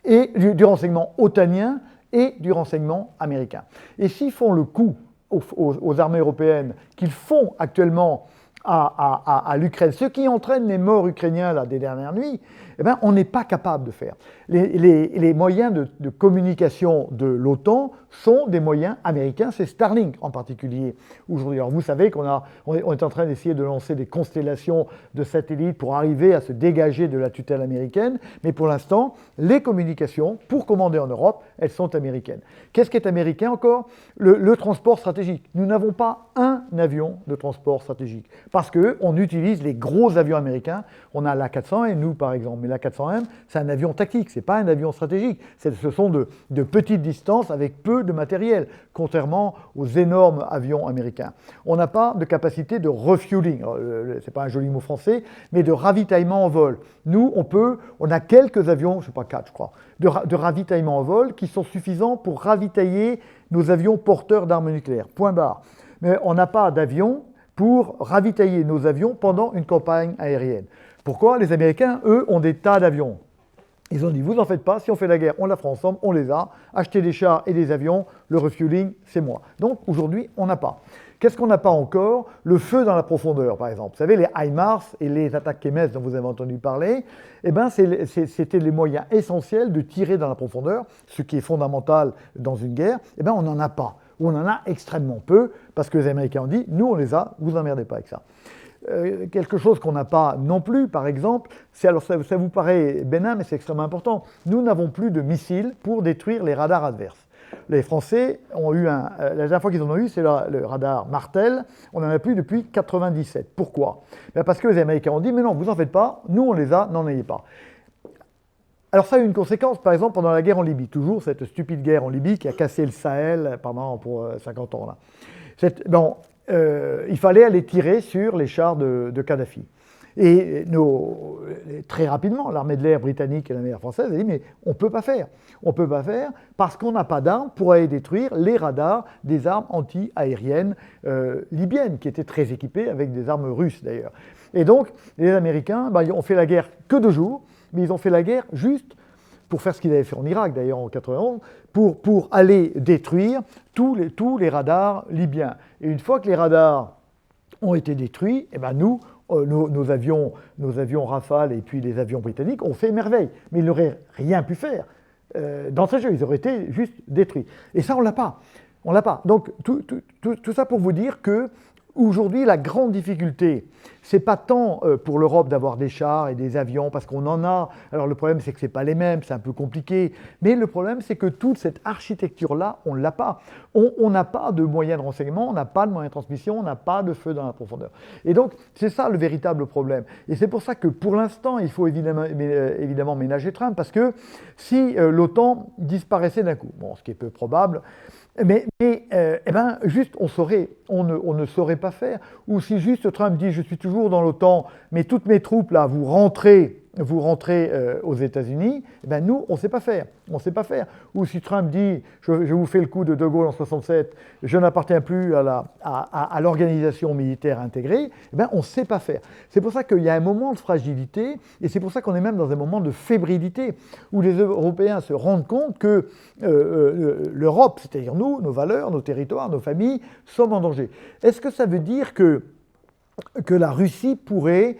et du renseignement otanien et du renseignement américain. Et s'ils font le coup aux armées européennes qu'ils font actuellement à l'Ukraine, ce qui entraîne les morts ukrainiens là, des dernières nuits, eh bien, on n'est pas capable de faire. Les moyens de communication de l'OTAN sont des moyens américains, c'est Starlink en particulier aujourd'hui. Alors vous savez on est en train d'essayer de lancer des constellations de satellites pour arriver à se dégager de la tutelle américaine, mais pour l'instant, les communications pour commander en Europe, elles sont américaines. Qu'est-ce qui est américain encore ? Le transport stratégique. Nous n'avons pas un avion de transport stratégique parce qu'on utilise les gros avions américains. On a l'A400M, nous par exemple, mais l'A400M, c'est un avion tactique, c'est pas un avion stratégique. Ce sont de petites distances avec peu de matériel, contrairement aux énormes avions américains. On n'a pas de capacité de refueling, c'est pas un joli mot français, mais de ravitaillement en vol. Nous, on a quelques avions, je sais pas 4 je crois, de ravitaillement en vol qui sont suffisants pour ravitailler nos avions porteurs d'armes nucléaires, point barre. Mais on n'a pas d'avion pour ravitailler nos avions pendant une campagne aérienne. Pourquoi ? Les Américains, eux, ont des tas d'avions. Ils ont dit, vous en faites pas, si on fait la guerre, on la fera ensemble, on les a. Achetez des chars et des avions, le refueling, c'est moi. Donc aujourd'hui, on n'a pas. Qu'est-ce qu'on n'a pas encore ? Le feu dans la profondeur, par exemple. Vous savez, les HIMARS et les attaques Kemes dont vous avez entendu parler, eh ben, c'était les moyens essentiels de tirer dans la profondeur, ce qui est fondamental dans une guerre. Eh ben, on n'en a pas, ou on en a extrêmement peu, parce que les Américains ont dit, nous on les a, vous emmerdez pas avec ça. Quelque chose qu'on n'a pas non plus, par exemple, alors ça vous paraît bénin, mais c'est extrêmement important. Nous n'avons plus de missiles pour détruire les radars adverses. Les Français ont eu la dernière fois qu'ils en ont eu, c'est le radar Martel. On n'en a plus depuis 1997. Pourquoi ? Parce que les Américains ont dit, mais non, vous en faites pas, nous on les a, n'en ayez pas. Alors ça a eu une conséquence, par exemple, pendant la guerre en Libye. Toujours cette stupide guerre en Libye qui a cassé le Sahel pour 50 ans. Là. Il fallait aller tirer sur les chars de Kadhafi. Et très rapidement, l'armée de l'air britannique et l'armée de l'air française a dit mais on ne peut pas faire. On ne peut pas faire parce qu'on n'a pas d'armes pour aller détruire les radars des armes anti-aériennes libyennes, qui étaient très équipées avec des armes russes d'ailleurs. Et donc, les Américains ont fait la guerre que 2 jours, mais ils ont fait la guerre juste pour faire ce qu'ils avaient fait en Irak d'ailleurs en 91, pour aller détruire tous les radars libyens. Et une fois que les radars ont été détruits, eh ben nous, nos avions Rafale et puis les avions britanniques ont fait merveille. Mais ils n'auraient rien pu faire dans ce jeu, ils auraient été juste détruits. Et ça, on l'a pas. On l'a pas. Donc tout ça pour vous dire que aujourd'hui, la grande difficulté, c'est pas tant pour l'Europe d'avoir des chars et des avions, parce qu'on en a. Alors le problème, c'est que c'est pas les mêmes, c'est un peu compliqué. Mais le problème, c'est que toute cette architecture-là, on l'a pas. On n'a pas de moyens de renseignement, on n'a pas de moyens de transmission, on n'a pas de feu dans la profondeur. Et donc, c'est ça le véritable problème. Et c'est pour ça que pour l'instant, il faut évidemment ménager Trump, parce que si l'OTAN disparaissait d'un coup, bon, ce qui est peu probable, mais juste on ne saurait pas faire. Ou si juste Trump dit je suis toujours dans l'OTAN, mais toutes mes troupes là, vous rentrez aux États-Unis, nous on ne sait pas faire. On sait pas faire. Ou si Trump dit je vous fais le coup de Gaulle en 67, je n'appartiens plus à l'organisation militaire intégrée, on ne sait pas faire. C'est pour ça qu'il y a un moment de fragilité, et c'est pour ça qu'on est même dans un moment de fébrilité, où les Européens se rendent compte que l'Europe, c'est-à-dire nous, nos valeurs, nos territoires, nos familles, sommes en danger. Est-ce que ça veut dire que la Russie pourrait,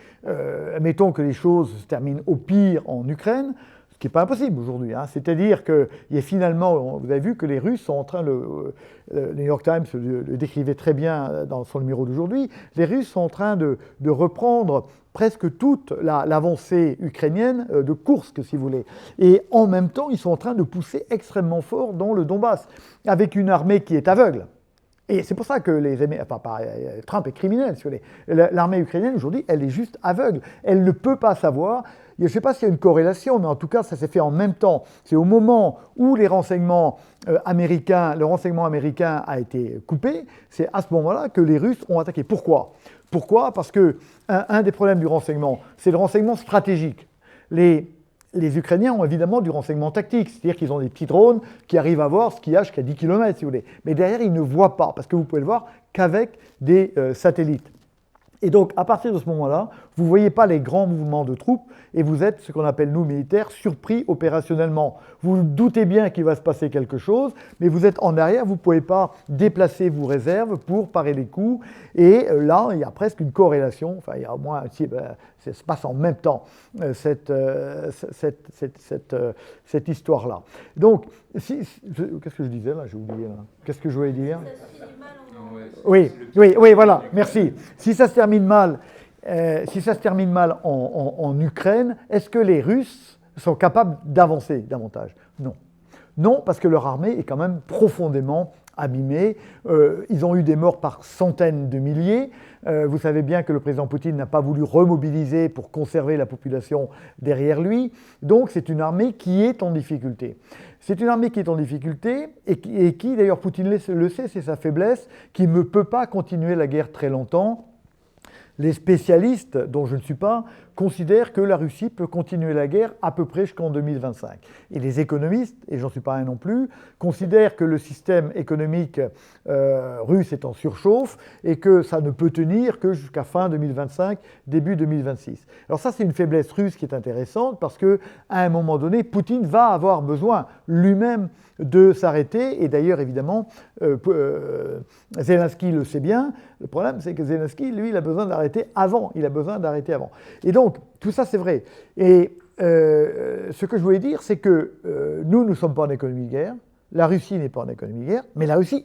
admettons que les choses se terminent au pire en Ukraine, ce qui n'est pas impossible aujourd'hui, c'est-à-dire qu'il y a finalement, vous avez vu que les Russes sont en train, le New York Times le décrivait très bien dans son numéro d'aujourd'hui, les Russes sont en train de reprendre presque toute l'avancée ukrainienne de Koursk, si vous voulez. Et en même temps, ils sont en train de pousser extrêmement fort dans le Donbass, avec une armée qui est aveugle. Et c'est pour ça que Trump est criminel, si vous voulez. L'armée ukrainienne, aujourd'hui, elle est juste aveugle. Elle ne peut pas savoir. Je ne sais pas s'il y a une corrélation, mais en tout cas, ça s'est fait en même temps. C'est au moment où le renseignement américain a été coupé, c'est à ce moment-là que les Russes ont attaqué. Pourquoi ? Parce que un des problèmes du renseignement, c'est le renseignement stratégique. Les Ukrainiens ont évidemment du renseignement tactique, c'est-à-dire qu'ils ont des petits drones qui arrivent à voir ce qu'il y a jusqu'à 10 km, si vous voulez. Mais derrière, ils ne voient pas, parce que vous pouvez le voir qu'avec des satellites. Et donc, à partir de ce moment-là, vous ne voyez pas les grands mouvements de troupes et vous êtes, ce qu'on appelle nous militaires, surpris opérationnellement. Vous doutez bien qu'il va se passer quelque chose, mais vous êtes en arrière, vous ne pouvez pas déplacer vos réserves pour parer les coups. Et là, il y a presque une corrélation, enfin, il y a au moins, ça se passe en même temps, cette histoire-là. Donc, qu'est-ce que je disais là? J'ai oublié là. Qu'est-ce que je voulais dire? Oui, voilà, merci. Si ça se termine mal, en Ukraine, est-ce que les Russes sont capables d'avancer davantage? Non. Non, parce que leur armée est quand même profondément abîmée. Ils ont eu des morts par centaines de milliers. Vous savez bien que le président Poutine n'a pas voulu remobiliser pour conserver la population derrière lui. Donc c'est une armée qui est en difficulté. C'est une armée qui est en difficulté et qui d'ailleurs, Poutine le sait, c'est sa faiblesse, qui ne peut pas continuer la guerre très longtemps. Les spécialistes, dont je ne suis pas, considèrent que la Russie peut continuer la guerre à peu près jusqu'en 2025. Et les économistes, et j'en suis pas un non plus, considèrent que le système économique russe est en surchauffe et que ça ne peut tenir que jusqu'à fin 2025, début 2026. Alors ça, c'est une faiblesse russe qui est intéressante parce qu'à un moment donné, Poutine va avoir besoin lui-même de s'arrêter. Et d'ailleurs, évidemment, Zelensky le sait bien. Le problème, c'est que Zelensky, lui, il a besoin d'arrêter avant. Et donc, tout ça, c'est vrai. Et ce que je voulais dire, c'est que nous ne sommes pas en économie de guerre. La Russie n'est pas en économie de guerre, mais la Russie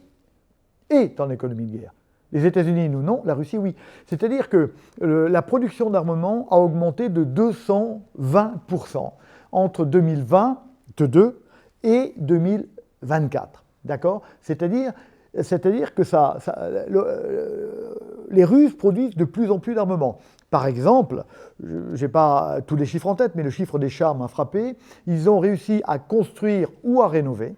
est en économie de guerre. Les États-Unis, nous, non. La Russie, oui. C'est-à-dire que la production d'armement a augmenté de 220% entre 2022 et 2024. D'accord? C'est-à-dire que les Russes produisent de plus en plus d'armement. Par exemple, je n'ai pas tous les chiffres en tête, mais le chiffre des chars m'a frappé. Ils ont réussi à construire ou à rénover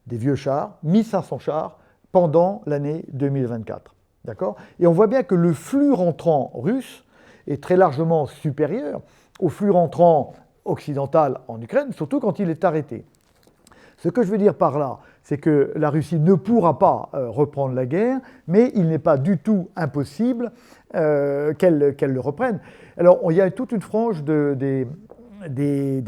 des vieux chars, 1500 chars, pendant l'année 2024. D'accord? Et on voit bien que le flux rentrant russe est très largement supérieur au flux rentrant occidental en Ukraine, surtout quand il est arrêté. Ce que je veux dire par là, c'est que la Russie ne pourra pas reprendre la guerre, mais il n'est pas du tout impossible qu'elle le reprenne. Alors, il y a toute une frange des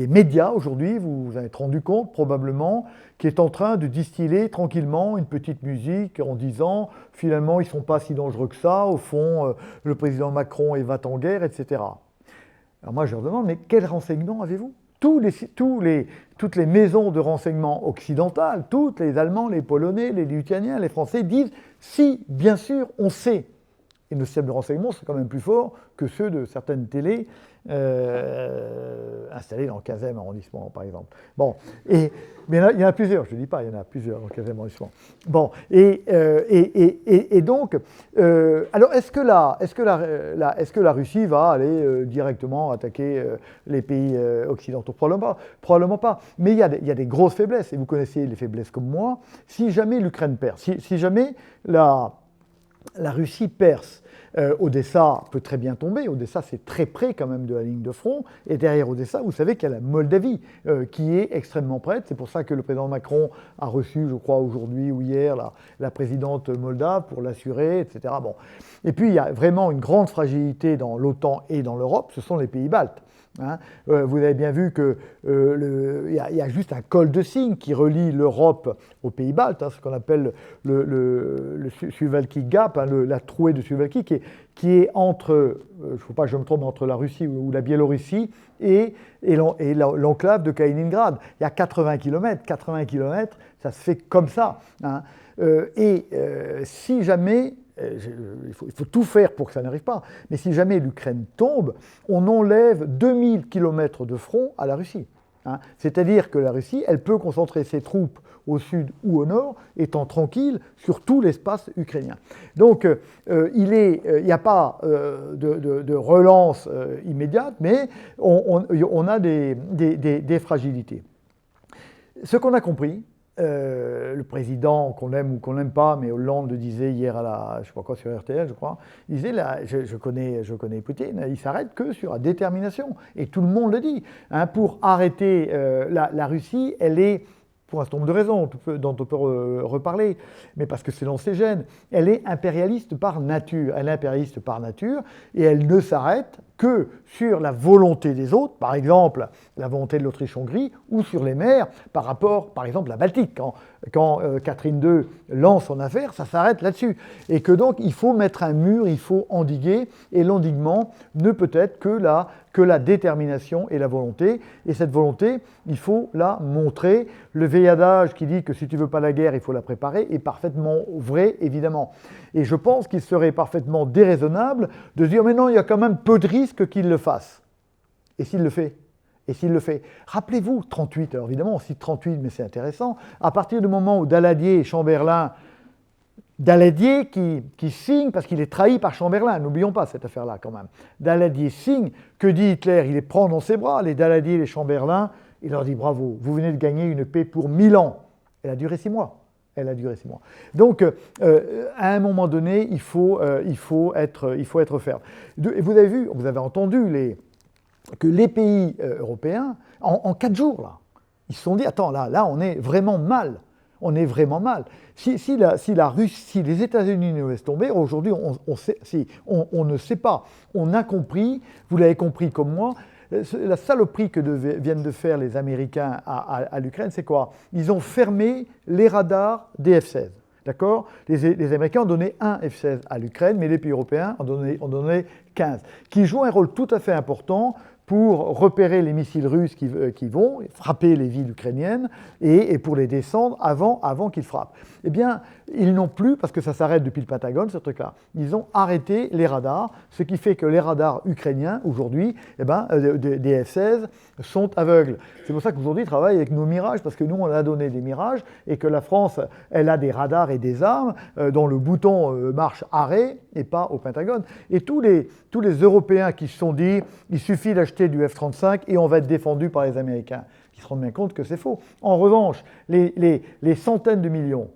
médias aujourd'hui, vous vous en êtes rendu compte probablement, qui est en train de distiller tranquillement une petite musique en disant finalement ils ne sont pas si dangereux que ça, au fond le président Macron va en guerre, etc. Alors moi je leur demande, mais quels renseignements avez-vous ? Toutes les maisons de renseignement occidentales, toutes les Allemands, les Polonais, les Lituaniens, les Français disent si, bien sûr, on sait. Et nos systèmes de renseignement sont quand même plus forts que ceux de certaines télés installées dans le 15e arrondissement, par exemple. Bon, mais il y en a plusieurs, je ne dis pas, il y en a plusieurs dans le 15e arrondissement. Bon, et donc, alors est-ce que la Russie va aller directement attaquer les pays occidentaux? Probablement pas. Mais il y a des grosses faiblesses, et vous connaissez les faiblesses comme moi. Si jamais l'Ukraine perd, si jamais la Russie perce, Odessa peut très bien tomber. Odessa, c'est très près quand même de la ligne de front. Et derrière Odessa, vous savez qu'il y a la Moldavie qui est extrêmement prête. C'est pour ça que le président Macron a reçu, je crois, aujourd'hui ou hier, la présidente moldave pour l'assurer, etc. Bon. Et puis, il y a vraiment une grande fragilité dans l'OTAN et dans l'Europe, ce sont les pays baltes. Hein, vous avez bien vu qu'il y a juste un col de cygne qui relie l'Europe aux pays baltes, hein, ce qu'on appelle le Suwałki Gap, hein, la trouée de Suwałki, qui est entre, il ne faut pas que je me trompe, entre la Russie ou la Biélorussie et l'enclave de Kaliningrad. Il y a 80 km. 80 km, ça se fait comme ça. Hein. Si jamais il faut tout faire pour que ça n'arrive pas. Mais si jamais l'Ukraine tombe, on enlève 2000 km de front à la Russie. Hein. C'est-à-dire que la Russie, elle peut concentrer ses troupes au sud ou au nord, étant tranquille sur tout l'espace ukrainien. Donc, il n'y a pas de relance immédiate, mais on a des fragilités. Ce qu'on a compris, le président, qu'on aime ou qu'on n'aime pas, mais Hollande le disait hier je sais pas quoi, sur RTL, je crois, il disait, je connais Poutine, il s'arrête que sur la détermination. Et tout le monde le dit. Hein, pour arrêter la Russie, elle est pour un certain nombre de raisons dont on peut reparler, mais parce que c'est dans ses gènes. Elle est impérialiste par nature. Elle est impérialiste par nature et elle ne s'arrête que sur la volonté des autres, par exemple la volonté de l'Autriche-Hongrie, ou sur les mers, par rapport, par exemple, à la Baltique. Quand Catherine II lance son affaire, ça s'arrête là-dessus. Et que donc, il faut mettre un mur, il faut endiguer, et l'endiguement ne peut être que la détermination et la volonté. Et cette volonté, il faut la montrer. Le vieil adage qui dit que si tu veux pas la guerre, il faut la préparer, est parfaitement vrai, évidemment. Et je pense qu'il serait parfaitement déraisonnable de se dire « mais non, il y a quand même peu de risques qu'il le fasse ». Et s'il le fait ? Et s'il le fait, rappelez-vous, 38, alors évidemment on cite 38, mais c'est intéressant, à partir du moment où Daladier et Chamberlain, Daladier qui signe, parce qu'il est trahi par Chamberlain, n'oublions pas cette affaire-là quand même, Daladier signe, que dit Hitler? Il les prend dans ses bras, les Daladier et les Chamberlain, il leur dit bravo, vous venez de gagner une paix pour 1000 ans. Elle a duré 6 mois. Elle a duré 6 mois. Donc, à un moment donné, il faut être ferme. Et vous avez vu, vous avez entendu que les pays européens, en 4 jours, là, ils se sont dit, attends, là, on est vraiment mal. On est vraiment mal. Si la Russie, si les États-Unis nous laissent tomber, aujourd'hui, on ne sait pas. On a compris, vous l'avez compris comme moi, la saloperie que viennent de faire les Américains à l'Ukraine, c'est quoi? Ils ont fermé les radars des F-16. D'accord? Les Américains ont donné un F-16 à l'Ukraine, mais les pays européens ont donné 15, qui jouent un rôle tout à fait important pour repérer les missiles russes qui vont frapper les villes ukrainiennes et pour les descendre avant qu'ils frappent. Eh bien, ils n'ont plus, parce que ça s'arrête depuis le Pentagone, ce truc-là, ils ont arrêté les radars, ce qui fait que les radars ukrainiens, aujourd'hui, des F-16, sont aveugles. C'est pour ça qu'aujourd'hui, ils travaillent avec nos Mirages, parce que nous, on a donné des Mirages, et que la France, elle a des radars et des armes dont le bouton marche arrêt, et pas au Pentagone. Et tous les Européens qui se sont dit, il suffit d'acheter du F-35 et on va être défendu par les Américains, qui se rendent bien compte que c'est faux. En revanche, les centaines de millions,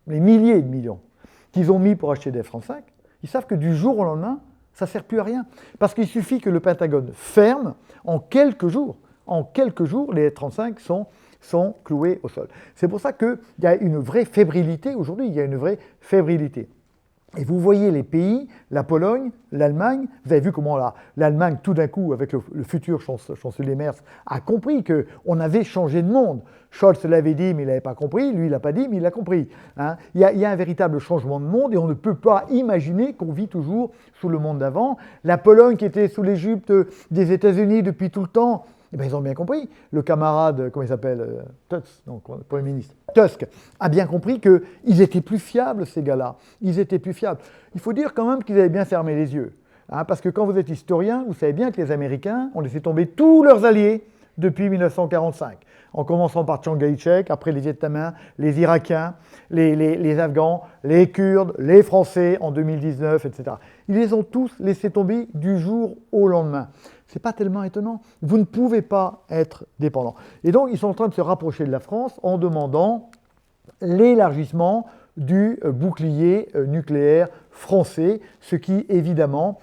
les milliers de millions qu'ils ont mis pour acheter des F-35, ils savent que du jour au lendemain, ça ne sert plus à rien. Parce qu'il suffit que le Pentagone ferme, en quelques jours, les F-35 sont cloués au sol. C'est pour ça qu'il y a une vraie fébrilité aujourd'hui, il y a une vraie fébrilité. Et vous voyez les pays, la Pologne, l'Allemagne, vous avez vu comment l'Allemagne, tout d'un coup, avec le futur chancelier Merz, a compris qu'on avait changé de monde. Scholz l'avait dit, mais il n'avait pas compris. Lui, il n'a pas dit, mais il a compris. Hein. Il y a un véritable changement de monde et on ne peut pas imaginer qu'on vit toujours sous le monde d'avant. La Pologne, qui était sous l'Égypte des États-Unis depuis tout le temps, eh bien, ils ont bien compris. Le camarade, comment il s'appelle, Premier ministre, Tusk, a bien compris qu'ils étaient plus fiables, ces gars-là. Ils étaient plus fiables. Il faut dire quand même qu'ils avaient bien fermé les yeux. Hein, parce que quand vous êtes historien, vous savez bien que les Américains ont laissé tomber tous leurs alliés depuis 1945. En commençant par Chiang Kai-shek, après les Vietnamiens, les Irakiens, les Afghans, les Kurdes, les Français en 2019, etc. Ils les ont tous laissés tomber du jour au lendemain. C'est pas tellement étonnant. Vous ne pouvez pas être dépendant. Et donc, ils sont en train de se rapprocher de la France en demandant l'élargissement du bouclier nucléaire français, ce qui, évidemment,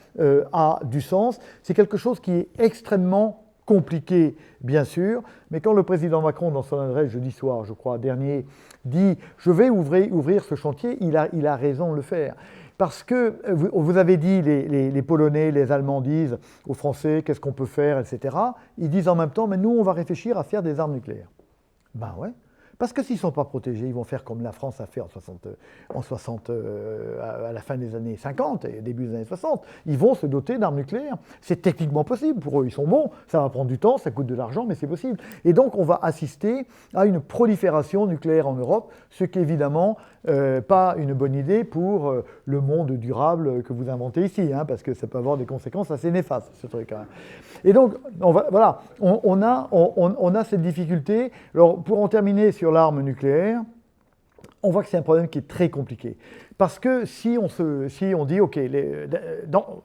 a du sens. C'est quelque chose qui est extrêmement compliqué, bien sûr, mais quand le président Macron, dans son adresse jeudi soir, je crois, dernier, dit « je vais ouvrir ce chantier », il a raison de le faire. Parce que, vous avez dit, les Polonais, les Allemands disent aux Français qu'est-ce qu'on peut faire, etc. Ils disent en même temps, mais nous, on va réfléchir à faire des armes nucléaires. Ben ouais. Parce que s'ils ne sont pas protégés, ils vont faire comme la France a fait à la fin des années 50 et début des années 60. Ils vont se doter d'armes nucléaires. C'est techniquement possible pour eux. Ils sont bons. Ça va prendre du temps, ça coûte de l'argent, mais c'est possible. Et donc, on va assister à une prolifération nucléaire en Europe, ce qui est évidemment pas une bonne idée pour le monde durable que vous inventez ici, hein, parce que ça peut avoir des conséquences assez néfastes, ce truc. Hein. Et donc, on a cette difficulté. Alors, pour en terminer sur l'arme nucléaire, on voit que c'est un problème qui est très compliqué. Parce que si on dit, OK, alors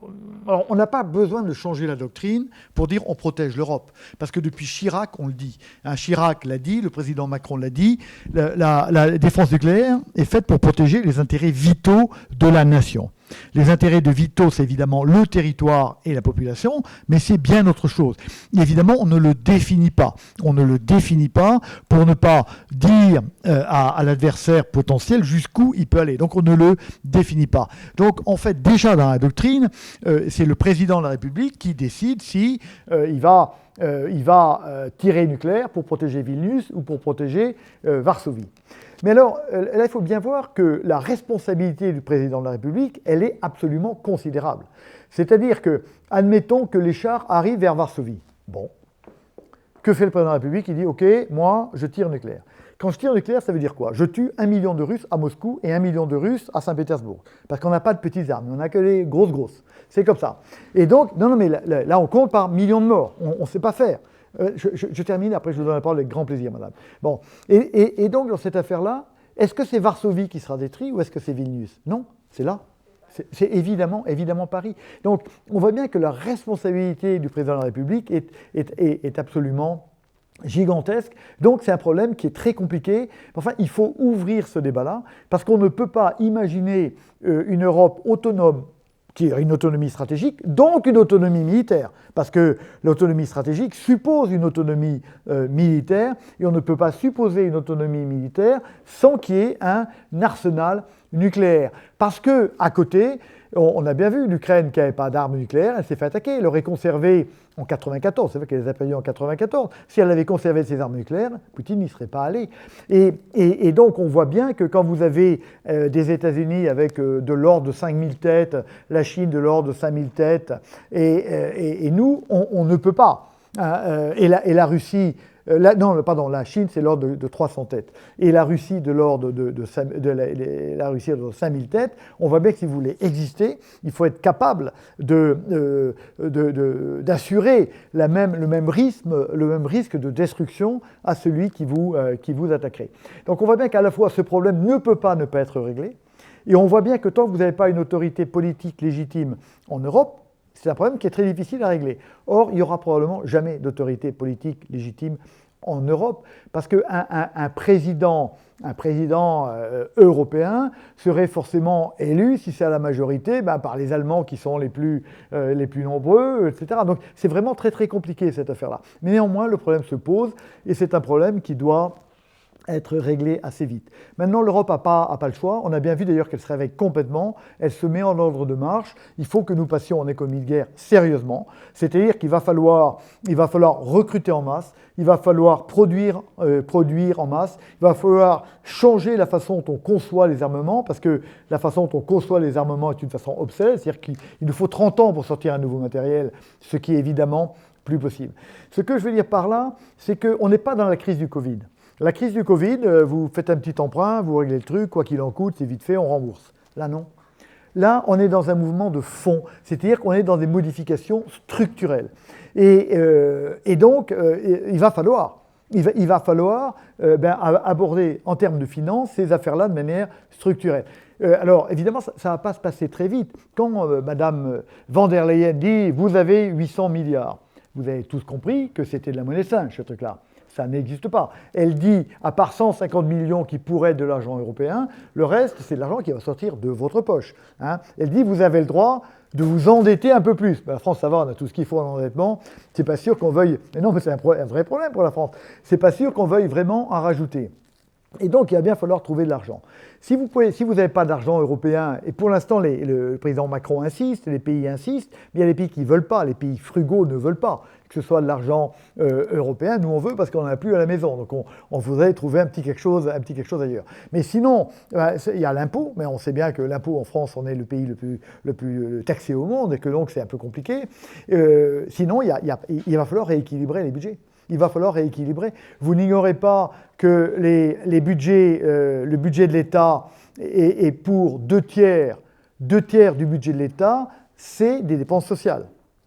on n'a pas besoin de changer la doctrine pour dire on protège l'Europe. Parce que depuis Chirac, on le dit. Hein, Chirac l'a dit, le président Macron l'a dit, la défense nucléaire est faite pour protéger les intérêts vitaux de la nation. Les intérêts de vitaux, c'est évidemment le territoire et la population, mais c'est bien autre chose. Et évidemment, on ne le définit pas. On ne le définit pas pour ne pas dire à l'adversaire potentiel jusqu'où il peut aller. Donc on ne le définit pas. Donc en fait, déjà dans la doctrine, c'est le président de la République qui décide si il va tirer nucléaire pour protéger Vilnius ou pour protéger Varsovie. Mais alors, là, il faut bien voir que la responsabilité du président de la République, elle est absolument considérable. C'est-à-dire que, admettons que les chars arrivent vers Varsovie. Bon. Que fait le président de la République? Il dit, OK, moi, je tire nucléaire. Quand je tire nucléaire, ça veut dire quoi? Je tue 1 million de Russes à Moscou et 1 million de Russes à Saint-Pétersbourg. Parce qu'on n'a pas de petites armes, on n'a que les grosses. C'est comme ça. Et donc, non, mais là, on compte par millions de morts. On ne sait pas faire. Je termine, après je vous donne la parole avec grand plaisir, madame. Bon. Et donc, dans cette affaire-là, est-ce que c'est Varsovie qui sera détruit ou est-ce que c'est Vilnius? Non, c'est là. C'est évidemment Paris. Donc, on voit bien que la responsabilité du président de la République est absolument gigantesque. Donc, c'est un problème qui est très compliqué. Enfin, il faut ouvrir ce débat-là, parce qu'on ne peut pas imaginer une Europe autonome qui a une autonomie stratégique, donc une autonomie militaire, parce que l'autonomie stratégique suppose une autonomie militaire, et on ne peut pas supposer une autonomie militaire sans qu'il y ait un arsenal nucléaire. Parce que, à côté, on a bien vu, l'Ukraine qui n'avait pas d'armes nucléaires, elle s'est fait attaquer, elle aurait conservé en 1994, c'est vrai qu'elle les a perdues en 1994, si elle avait conservé ses armes nucléaires, Poutine n'y serait pas allé. Et donc on voit bien que quand vous avez des États-Unis avec de l'ordre de 5000 têtes, la Chine de l'ordre de 5000 têtes, et nous, on ne peut pas. Et la Russie... la Chine, c'est l'ordre de 300 têtes. Et la Russie, de l'ordre la Russie de 5000 têtes. On voit bien que si vous voulez exister, il faut être capable d'assurer le même risque de destruction à celui qui vous attaquerait. Donc on voit bien qu'à la fois, ce problème ne peut pas ne pas être réglé. Et on voit bien que tant que vous n'avez pas une autorité politique légitime en Europe, c'est un problème qui est très difficile à régler. Or, il n'y aura probablement jamais d'autorité politique légitime en Europe, parce qu'un président européen serait forcément élu, si c'est à la majorité, par les Allemands qui sont les plus nombreux, etc. Donc c'est vraiment très très compliqué cette affaire-là. Mais néanmoins, le problème se pose, et c'est un problème qui doit être réglée assez vite. Maintenant, l'Europe n'a pas le choix. On a bien vu d'ailleurs qu'elle se réveille complètement. Elle se met en ordre de marche. Il faut que nous passions en économie de guerre sérieusement. C'est-à-dire qu'il va falloir recruter en masse. Il va falloir produire en masse. Il va falloir changer la façon dont on conçoit les armements, parce que la façon dont on conçoit les armements est une façon obsolète. C'est-à-dire qu'il nous faut 30 ans pour sortir un nouveau matériel, ce qui est évidemment plus possible. Ce que je veux dire par là, c'est qu'on n'est pas dans la crise du Covid. La crise du Covid, vous faites un petit emprunt, vous réglez le truc, quoi qu'il en coûte, c'est vite fait, on rembourse. Là, non. Là, on est dans un mouvement de fond, c'est-à-dire qu'on est dans des modifications structurelles. Et donc, il va falloir aborder en termes de finances ces affaires-là de manière structurelle. Alors, évidemment, ça ne va pas se passer très vite. Quand Madame van der Leyen dit « vous avez 800 milliards », vous avez tous compris que c'était de la monnaie singe, ce truc-là. Ça n'existe pas. Elle dit, à part 150 millions qui pourraient être de l'argent européen, le reste, c'est de l'argent qui va sortir de votre poche. Hein. Elle dit, vous avez le droit de vous endetter un peu plus. La France, ça va, on a tout ce qu'il faut en endettement. C'est pas sûr qu'on veuille... Mais non, mais c'est un vrai problème pour la France. C'est pas sûr qu'on veuille vraiment en rajouter. Et donc, il va bien falloir trouver de l'argent. Si vous n'avez pas d'argent européen, et pour l'instant, le président Macron insiste, les pays insistent, mais il y a des pays qui ne veulent pas, les pays frugaux ne veulent pas que ce soit de l'argent européen. Nous, on veut parce qu'on n'en a plus à la maison. Donc, on voudrait trouver un petit quelque chose ailleurs. Mais sinon, il y a l'impôt, mais on sait bien que l'impôt en France, on est le pays le plus taxé au monde, et que donc c'est un peu compliqué. Sinon, il va falloir rééquilibrer les budgets. Il va falloir rééquilibrer. Vous n'ignorez pas que le budget de l'État est pour 2/3 du budget de l'État, c'est des dépenses sociales.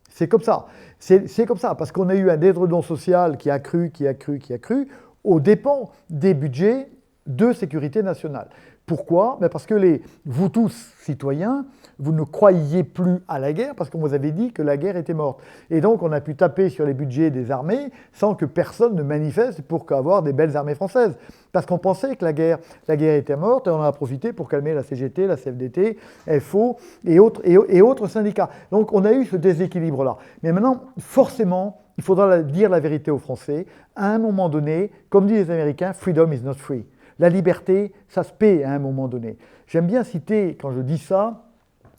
C'est comme ça. C'est comme ça, parce qu'on a eu un dédredon social qui a cru, aux dépens des budgets de sécurité nationale. Pourquoi? Parce que vous tous, citoyens, vous ne croyiez plus à la guerre parce qu'on vous avait dit que la guerre était morte. Et donc on a pu taper sur les budgets des armées sans que personne ne manifeste pour avoir des belles armées françaises. Parce qu'on pensait que la guerre était morte et on en a profité pour calmer la CGT, la CFDT, FO et autres syndicats. Donc on a eu ce déséquilibre-là. Mais maintenant, forcément, il faudra dire la vérité aux Français. À un moment donné, comme disent les Américains, freedom is not free. La liberté, ça se paie à un moment donné. J'aime bien citer, quand je dis ça,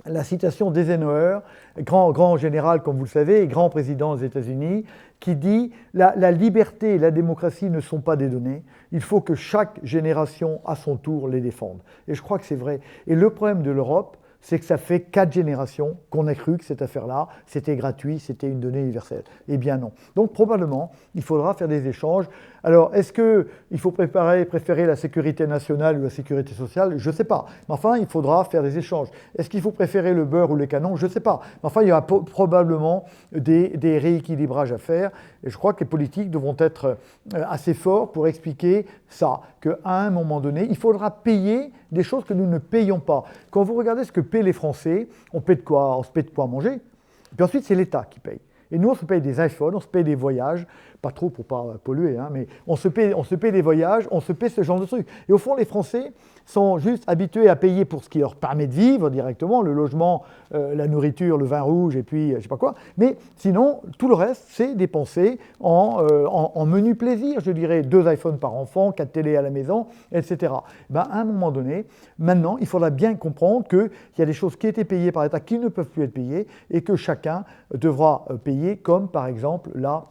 la citation d'Eisenhower, grand général, comme vous le savez, et grand président des États-Unis, qui dit la liberté et la démocratie ne sont pas des données. Il faut que chaque génération, à son tour, les défende. Et je crois que c'est vrai. Et le problème de l'Europe, c'est que ça fait 4 générations qu'on a cru que cette affaire-là, c'était gratuit, c'était une donnée universelle. Eh bien non. Donc probablement, il faudra faire des échanges. Alors, est-ce qu'il faut préférer la sécurité nationale ou la sécurité sociale? Je ne sais pas. Mais enfin, il faudra faire des échanges. Est-ce qu'il faut préférer le beurre ou les canons? Je ne sais pas. Mais enfin, il y aura probablement des rééquilibrages à faire. Et je crois que les politiques devront être assez forts pour expliquer ça, qu'à un moment donné, il faudra payer des choses que nous ne payons pas. Quand vous regardez ce que paient les Français, on paie de quoi? On se paie de quoi manger. Et puis ensuite, c'est l'État qui paye. Et nous, on se paye des iPhones, on se paye des voyages, pas trop pour ne pas polluer, hein, mais on se paye des voyages, on se paye ce genre de trucs. Et au fond, les Français sont juste habitués à payer pour ce qui leur permet de vivre directement, le logement, la nourriture, le vin rouge et puis je ne sais pas quoi. Mais sinon, tout le reste, c'est dépensé en menu plaisir, je dirais 2 iPhones par enfant, 4 télés à la maison, etc. À un moment donné, maintenant, il faudra bien comprendre qu'il y a des choses qui étaient payées par l'État qui ne peuvent plus être payées et que chacun devra payer, comme par exemple la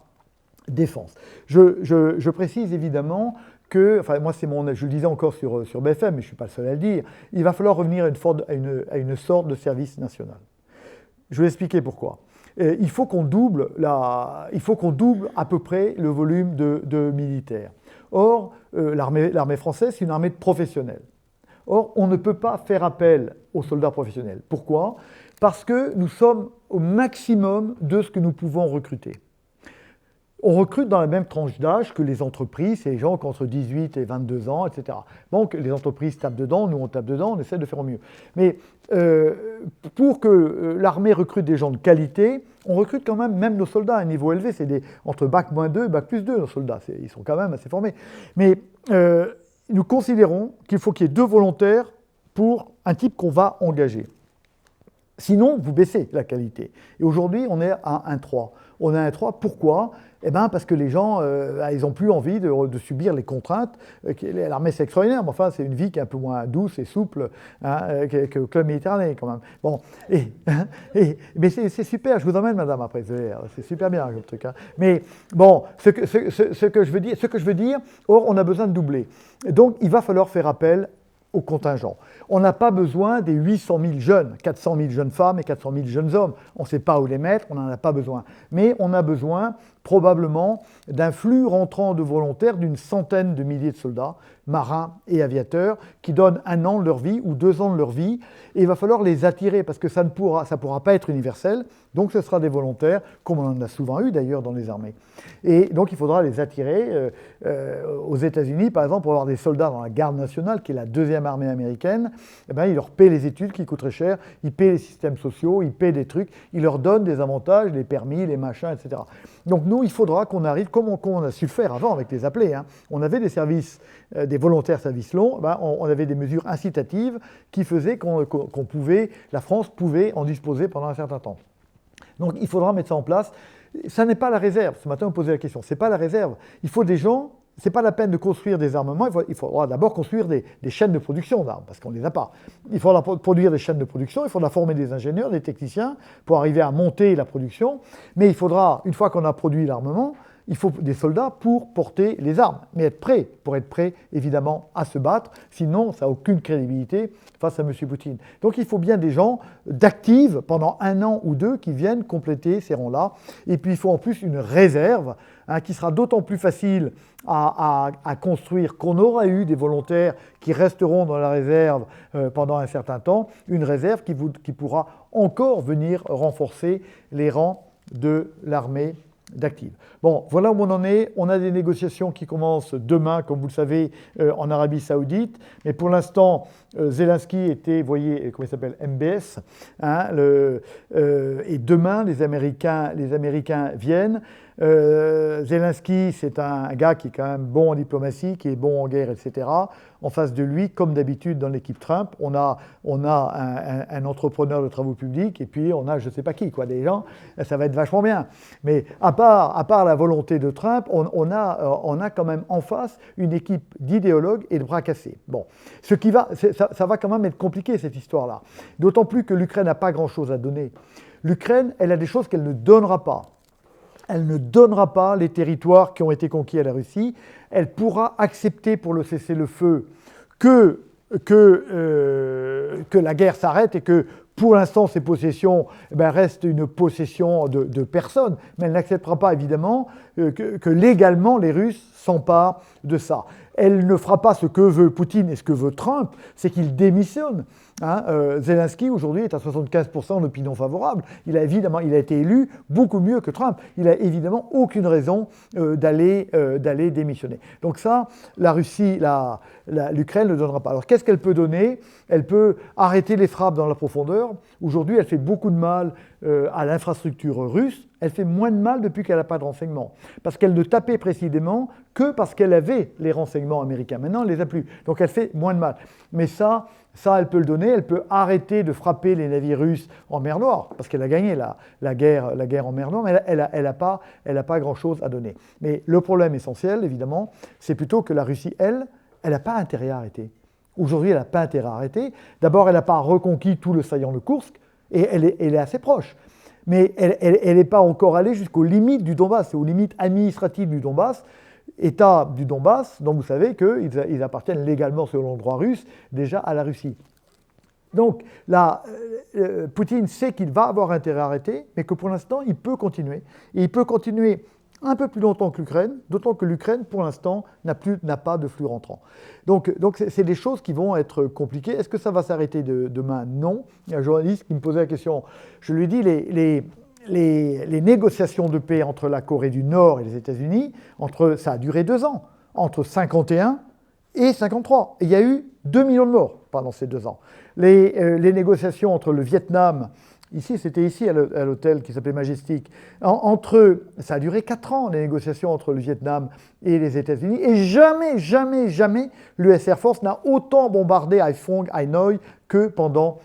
défense. Je précise évidemment que, enfin moi je le disais encore sur BFM, mais je ne suis pas le seul à le dire, il va falloir revenir à une sorte de service national. Je vais expliquer pourquoi. Il faut qu'on double à peu près le volume de militaires. Or, l'armée française, c'est une armée de professionnels. Or, on ne peut pas faire appel aux soldats professionnels. Pourquoi? Parce que nous sommes au maximum de ce que nous pouvons recruter. On recrute dans la même tranche d'âge que les entreprises, c'est les gens qui ont entre 18 et 22 ans, etc. Donc les entreprises tapent dedans, nous on tape dedans, on essaie de faire au mieux. Mais pour que l'armée recrute des gens de qualité, on recrute quand même nos soldats à un niveau élevé, c'est entre Bac-2 et Bac+2 nos soldats, ils sont quand même assez formés. Mais nous considérons qu'il faut qu'il y ait 2 volontaires pour un type qu'on va engager. Sinon, vous baissez la qualité. Et aujourd'hui, on est à 1,3. On est à 1,3, pourquoi? Parce que les gens, ils n'ont plus envie de subir les contraintes. L'armée, c'est extraordinaire, mais enfin, c'est une vie qui est un peu moins douce et souple que le club méditerranéen, quand même. Bon, mais c'est super, je vous emmène, madame, après. C'est super bien, comme truc. Hein. Mais bon, ce que je veux dire, or, on a besoin de doubler. Donc, il va falloir faire appel au contingent. On n'a pas besoin des 800 000 jeunes, 400 000 jeunes femmes et 400 000 jeunes hommes. On ne sait pas où les mettre, on n'en a pas besoin. Mais on a besoin probablement d'un flux rentrant de volontaires d'une centaine de milliers de soldats, marins et aviateurs, qui donnent 1 an de leur vie ou 2 ans de leur vie. Et il va falloir les attirer parce que ça ne pourra pas être universel. Donc ce sera des volontaires, comme on en a souvent eu d'ailleurs dans les armées. Et donc il faudra les attirer. Aux États-Unis, par exemple, pour avoir des soldats dans la garde nationale, qui est la 2e armée américaine, ils leur paient les études qui coûtent très cher, ils paient les systèmes sociaux, ils paient des trucs, ils leur donnent des avantages, les permis, les machins, etc. Donc nous, il faudra qu'on arrive, comme on a su le faire avant avec les appelés, hein. On avait des services, des volontaires services longs, on avait des mesures incitatives qui faisaient la France pouvait en disposer pendant un certain temps. Donc il faudra mettre ça en place. Ça n'est pas la réserve. Ce matin, on posait la question. Ce n'est pas la réserve. Il faut des gens. Ce n'est pas la peine de construire des armements. Il faudra d'abord construire des chaînes de production d'armes, parce qu'on ne les a pas. Il faudra produire des chaînes de production. Il faudra former des ingénieurs, des techniciens pour arriver à monter la production. Mais il faudra, une fois qu'on a produit l'armement, il faut des soldats pour porter les armes, mais pour être prêt, évidemment, à se battre. Sinon, ça n'a aucune crédibilité face à M. Poutine. Donc il faut bien des gens d'actifs pendant 1 an ou 2 qui viennent compléter ces rangs-là. Et puis il faut en plus une réserve qui sera d'autant plus facile à construire qu'on aura eu des volontaires qui resteront dans la réserve pendant un certain temps, une réserve qui pourra encore venir renforcer les rangs de l'armée d'actifs. Bon, voilà où on en est. On a des négociations qui commencent demain, comme vous le savez, en Arabie Saoudite. Mais pour l'instant, Zelensky était, vous voyez, comment il s'appelle, MBS. Hein, et demain, les Américains viennent. Zelensky, c'est un gars qui est quand même bon en diplomatie, qui est bon en guerre, etc. En face de lui, comme d'habitude dans l'équipe Trump, on a un entrepreneur de travaux publics et puis on a je ne sais pas qui, quoi, des gens, ça va être vachement bien. Mais à part la volonté de Trump, on a quand même en face une équipe d'idéologues et de bras cassés. Bon, ça va quand même être compliqué cette histoire-là. D'autant plus que l'Ukraine n'a pas grand-chose à donner. L'Ukraine, elle a des choses qu'elle ne donnera pas. Elle ne donnera pas les territoires qui ont été conquis à la Russie. Elle pourra accepter pour le cessez-le-feu que la guerre s'arrête et que pour l'instant ces possessions restent une possession de personnes, mais elle n'acceptera pas évidemment que légalement les Russes s'emparent de ça. Elle ne fera pas ce que veut Poutine et ce que veut Trump, c'est qu'il démissionne. Hein, Zelensky aujourd'hui est à 75% d'opinion favorable. Il a été élu beaucoup mieux que Trump. Il a évidemment aucune raison d'aller démissionner. Donc ça, la Russie, l'Ukraine ne donnera pas. Alors qu'est-ce qu'elle peut donner? Elle peut arrêter les frappes dans la profondeur. Aujourd'hui, elle fait beaucoup de mal à l'infrastructure russe. Elle fait moins de mal depuis qu'elle n'a pas de renseignements. Parce qu'elle ne tapait précisément que parce qu'elle avait les renseignements américains. Maintenant, elle ne les a plus. Donc elle fait moins de mal. Mais ça, elle peut le donner. Elle peut arrêter de frapper les navires russes en mer Noire, parce qu'elle a gagné la guerre en mer Noire, mais elle n'a pas grand-chose à donner. Mais le problème essentiel, évidemment, c'est plutôt que la Russie, elle n'a pas intérêt à arrêter. Aujourd'hui, elle n'a pas intérêt à arrêter. D'abord, elle n'a pas reconquis tout le saillant de Koursk, et elle est assez proche. Mais elle n'est pas encore allée jusqu'aux limites du Donbass, c'est aux limites administratives du Donbass, État du Donbass, dont vous savez qu'ils appartiennent légalement, selon le droit russe, déjà à la Russie. Donc là, Poutine sait qu'il va avoir intérêt à arrêter, mais que pour l'instant, il peut continuer. Et il peut continuer un peu plus longtemps que l'Ukraine, d'autant que l'Ukraine, pour l'instant, n'a pas de flux rentrant. Donc c'est des choses qui vont être compliquées. Est-ce que ça va s'arrêter demain? Non. Il y a un journaliste qui me posait la question. Je lui ai dit, les négociations de paix entre la Corée du Nord et les États-Unis, ça a duré 2 ans, entre 1951 et 1953. Et il y a eu 2 millions de morts pendant ces 2 ans. Les négociations entre le Vietnam, c'était ici à l'hôtel qui s'appelait Majestic, ça a duré 4 ans, les négociations entre le Vietnam et les États-Unis, et jamais l'US Air Force n'a autant bombardé Haiphong, Hanoi que pendant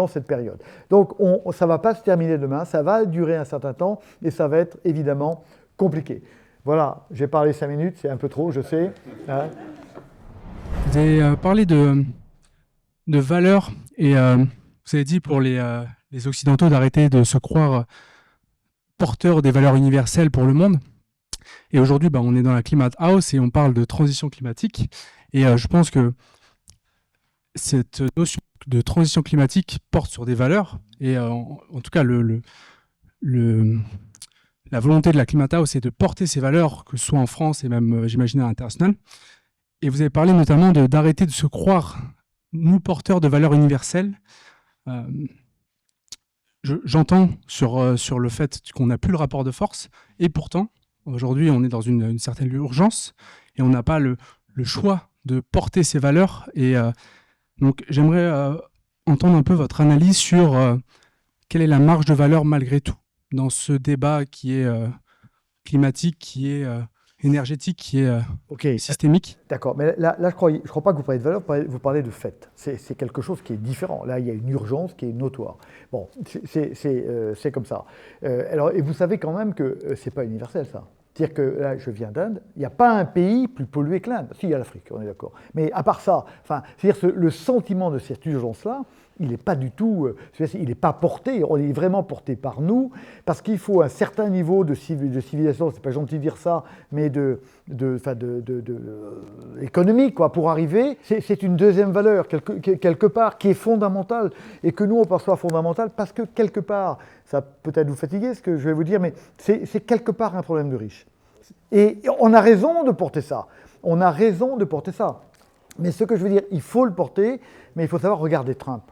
cette période. Donc ça ne va pas se terminer demain, ça va durer un certain temps, et ça va être évidemment compliqué. Voilà, j'ai parlé 5 minutes, c'est un peu trop, je sais. Hein. Vous avez parlé de valeurs, et vous avez dit pour les Occidentaux d'arrêter de se croire porteurs des valeurs universelles pour le monde. Et aujourd'hui, on est dans la Climate House et on parle de transition climatique. Et je pense que cette notion de transition climatique porte sur des valeurs. Et en tout cas, la volonté de la Climate House, c'est de porter ces valeurs, que ce soit en France et même, j'imagine, à l'international. Et vous avez parlé notamment d'arrêter de se croire, nous, porteurs de valeurs universelles. J'entends sur le fait qu'on n'a plus le rapport de force, et pourtant, aujourd'hui, on est dans une certaine urgence, et on n'a pas le choix de porter ces valeurs. Et donc, j'aimerais entendre un peu votre analyse sur quelle est la marge de valeur malgré tout dans ce débat qui est climatique, qui est énergétique, qui est systémique. D'accord, mais là je crois pas que vous parlez de valeur, vous parlez de fait. C'est quelque chose qui est différent. Là, il y a une urgence qui est notoire. Bon, c'est comme ça. Alors, et vous savez quand même que c'est pas universel, ça. C'est-à-dire que là, je viens d'Inde, il n'y a pas un pays plus pollué que l'Inde. Si, il y a l'Afrique, on est d'accord. Mais à part ça, c'est-à-dire le sentiment de cette urgence-là, il n'est pas du tout, il n'est pas porté, on est vraiment porté par nous, parce qu'il faut un certain niveau de civilisation, c'est pas gentil de dire ça, mais économique, quoi, pour arriver. C'est une deuxième valeur, quelque part, qui est fondamentale, et que nous, on perçoit fondamentale, parce que quelque part, ça peut-être vous fatiguer ce que je vais vous dire, mais c'est quelque part un problème de riches. Et on a raison de porter ça. On a raison de porter ça. Mais ce que je veux dire, il faut le porter, mais il faut savoir regarder Trump.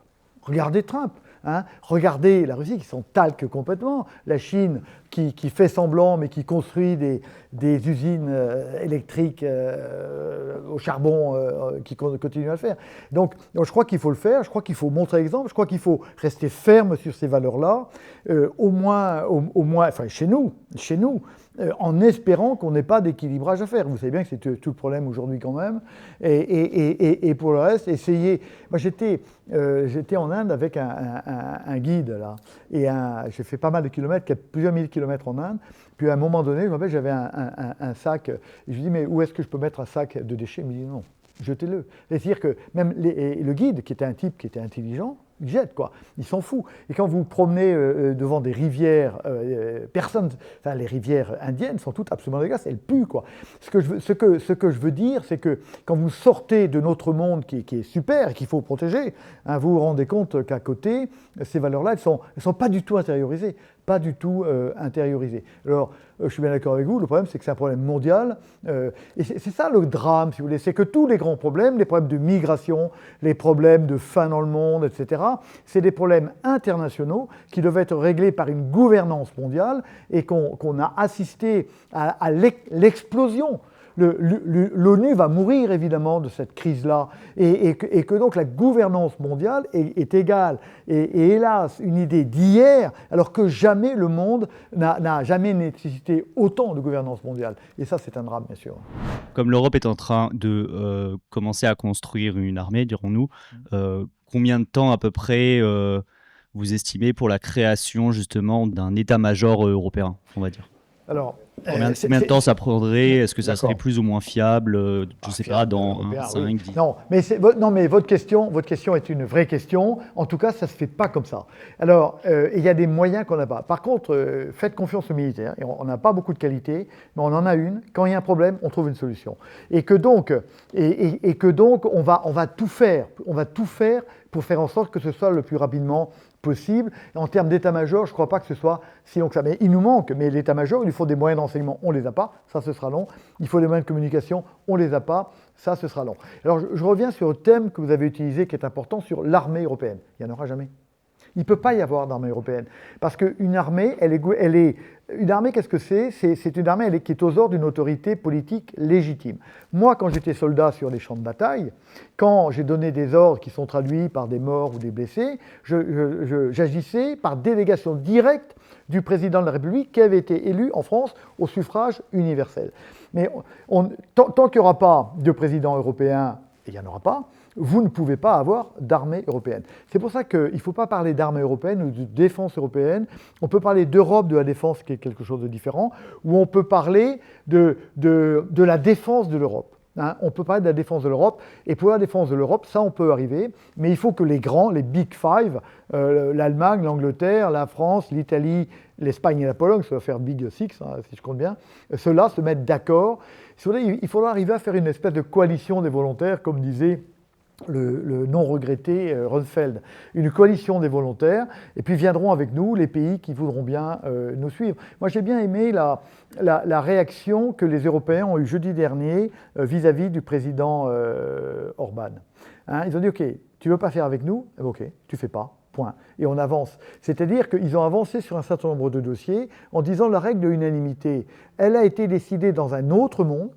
Regardez Trump, hein. Regardez la Russie qui s'en talque complètement, la Chine qui fait semblant, mais qui construit des usines électriques au charbon qui continue à le faire. Donc, je crois qu'il faut le faire, je crois qu'il faut montrer l'exemple, je crois qu'il faut rester ferme sur ces valeurs-là, au moins, enfin chez nous, en espérant qu'on n'ait pas d'équilibrage à faire. Vous savez bien que c'est tout le problème aujourd'hui quand même. Et pour le reste, essayez... Moi, j'étais en Inde avec un guide, là, et j'ai fait pas mal de kilomètres, plusieurs milliers de kilomètres en Inde. Puis à un moment donné, je me rappelle, j'avais un sac, et je lui dis, mais où est-ce que je peux mettre un sac de déchets? Il me dit, non, jetez-le. C'est-à-dire que même le guide, qui était un type qui était intelligent, il jette, quoi. Il s'en fout. Et quand vous vous promenez devant des rivières, les rivières indiennes sont toutes absolument dégueulasses, elles puent, quoi. Ce que je veux dire, c'est que quand vous sortez de notre monde qui est super et qu'il faut protéger, hein, vous vous rendez compte qu'à côté, ces valeurs-là, elles sont pas du tout intériorisées. Pas du tout intériorisées. Alors, je suis bien d'accord avec vous, le problème, c'est que c'est un problème mondial. Et c'est ça le drame, si vous voulez, c'est que tous les grands problèmes, les problèmes de migration, les problèmes de faim dans le monde, etc., c'est des problèmes internationaux qui doivent être réglés par une gouvernance mondiale et qu'on a assisté à l'explosion. L'ONU va mourir évidemment de cette crise-là et que donc la gouvernance mondiale est égale et hélas une idée d'hier alors que jamais le monde n'a jamais nécessité autant de gouvernance mondiale. Et ça c'est un drame bien sûr. Comme l'Europe est en train de commencer à construire une armée, dirons-nous, combien de temps à peu près vous estimez pour la création justement d'un état-major européen, on va dire? Alors, combien de temps ça prendrait? Est-ce que ça serait plus ou moins fiable? Je ne sais pas, dans 5, 10... Non, mais votre question est une vraie question. En tout cas, ça ne se fait pas comme ça. Alors, il y a des moyens qu'on n'a pas. Par contre, faites confiance aux militaires. On n'a pas beaucoup de qualité, mais on en a une. Quand il y a un problème, on trouve une solution. Et que donc, on va tout faire. On va tout faire pour faire en sorte que ce soit le plus rapidement possible. Et en termes d'état-major, je ne crois pas que ce soit si long que ça. Mais il nous manque, mais l'état-major, il nous faut des moyens d'enseignement, on ne les a pas, ça ce sera long. Il faut des moyens de communication, on ne les a pas, ça ce sera long. Alors je reviens sur le thème que vous avez utilisé qui est important sur l'armée européenne. Il n'y en aura jamais. Il ne peut pas y avoir d'armée européenne. Parce qu'une armée, une armée, qu'est-ce que c'est? C'est une armée qui est aux ordres d'une autorité politique légitime. Moi, quand j'étais soldat sur les champs de bataille, quand j'ai donné des ordres qui sont traduits par des morts ou des blessés, j'agissais par délégation directe du président de la République qui avait été élu en France au suffrage universel. Mais tant qu'il n'y aura pas de président européen, et il n'y en aura pas, vous ne pouvez pas avoir d'armée européenne. C'est pour ça qu'il ne faut pas parler d'armée européenne ou de défense européenne. On peut parler d'Europe de la défense, qui est quelque chose de différent, ou on peut parler de la défense de l'Europe. Hein, on peut parler de la défense de l'Europe, et pour la défense de l'Europe, ça on peut arriver, mais il faut que les grands, les Big Five, l'Allemagne, l'Angleterre, la France, l'Italie, l'Espagne et la Pologne, ça va faire Big Six, hein, si je compte bien, ceux-là se mettent d'accord. Il faudra arriver à faire une espèce de coalition des volontaires, comme disait le non regretté Rumsfeld, une coalition des volontaires, et puis viendront avec nous les pays qui voudront bien nous suivre. Moi j'ai bien aimé la réaction que les Européens ont eue jeudi dernier vis-à-vis du président Orban. Hein, ils ont dit « Ok, tu ne veux pas faire avec nous? Ok, tu ne fais pas. » Point. Et on avance. C'est-à-dire qu'ils ont avancé sur un certain nombre de dossiers en disant la règle de l'unanimité, elle a été décidée dans un autre monde,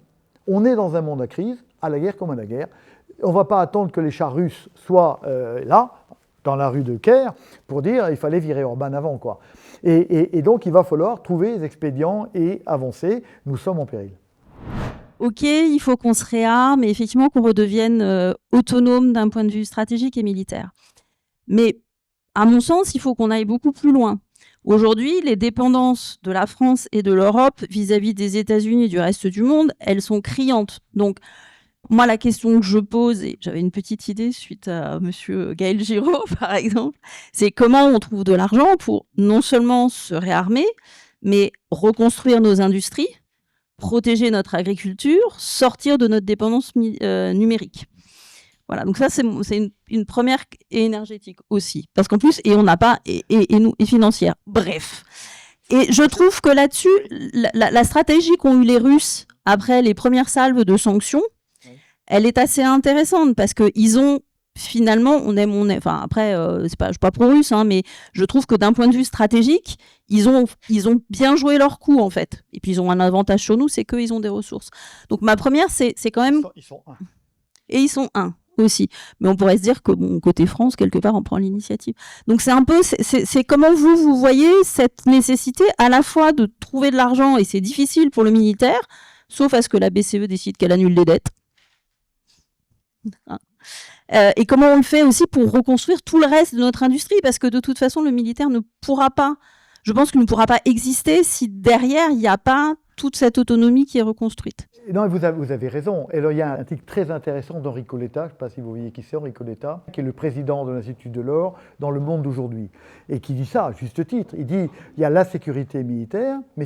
on est dans un monde à crise, à la guerre comme à la guerre. On ne va pas attendre que les chars russes soient là, dans la rue de Caire, pour dire qu'il fallait virer Orban avant, quoi. Et donc, il va falloir trouver des expédients et avancer. Nous sommes en péril. Ok, il faut qu'on se réarme et effectivement qu'on redevienne autonome d'un point de vue stratégique et militaire. Mais à mon sens, il faut qu'on aille beaucoup plus loin. Aujourd'hui, les dépendances de la France et de l'Europe vis-à-vis des États-Unis et du reste du monde, elles sont criantes. Donc, moi, la question que je pose, et j'avais une petite idée suite à monsieur Gaël Giraud, par exemple, c'est comment on trouve de l'argent pour non seulement se réarmer, mais reconstruire nos industries, protéger notre agriculture, sortir de notre dépendance numérique. Voilà, donc ça, c'est une première énergétique aussi. Parce qu'en plus, et on n'a pas, et financière. Bref. Et je trouve que là-dessus, la stratégie qu'ont eu les Russes après les premières salves de sanctions, elle est assez intéressante parce qu'ils ont finalement, enfin après, je suis pas pro-russe, hein, mais je trouve que d'un point de vue stratégique, ils ont bien joué leur coup en fait. Et puis ils ont un avantage sur nous, c'est qu'ils ont des ressources. Donc ma première, c'est quand même. Ils sont un. Et ils sont un aussi. Mais on pourrait se dire que côté France, quelque part, on prend l'initiative. Donc c'est un peu, c'est comment vous voyez cette nécessité à la fois de trouver de l'argent, et c'est difficile pour le militaire, sauf à ce que la BCE décide qu'elle annule les dettes. Et comment on le fait aussi pour reconstruire tout le reste de notre industrie, parce que de toute façon, le militaire ne pourra pas, je pense qu'il ne pourra pas exister si derrière, il n'y a pas toute cette autonomie qui est reconstruite. Non, vous avez raison. Et là, il y a un article très intéressant d'Henri Coletta, je ne sais pas si vous voyez qui c'est, Henri Coletta, qui est le président de l'Institut de l'Or dans Le Monde d'aujourd'hui, et qui dit ça, à juste titre. Il dit il y a la sécurité militaire, mais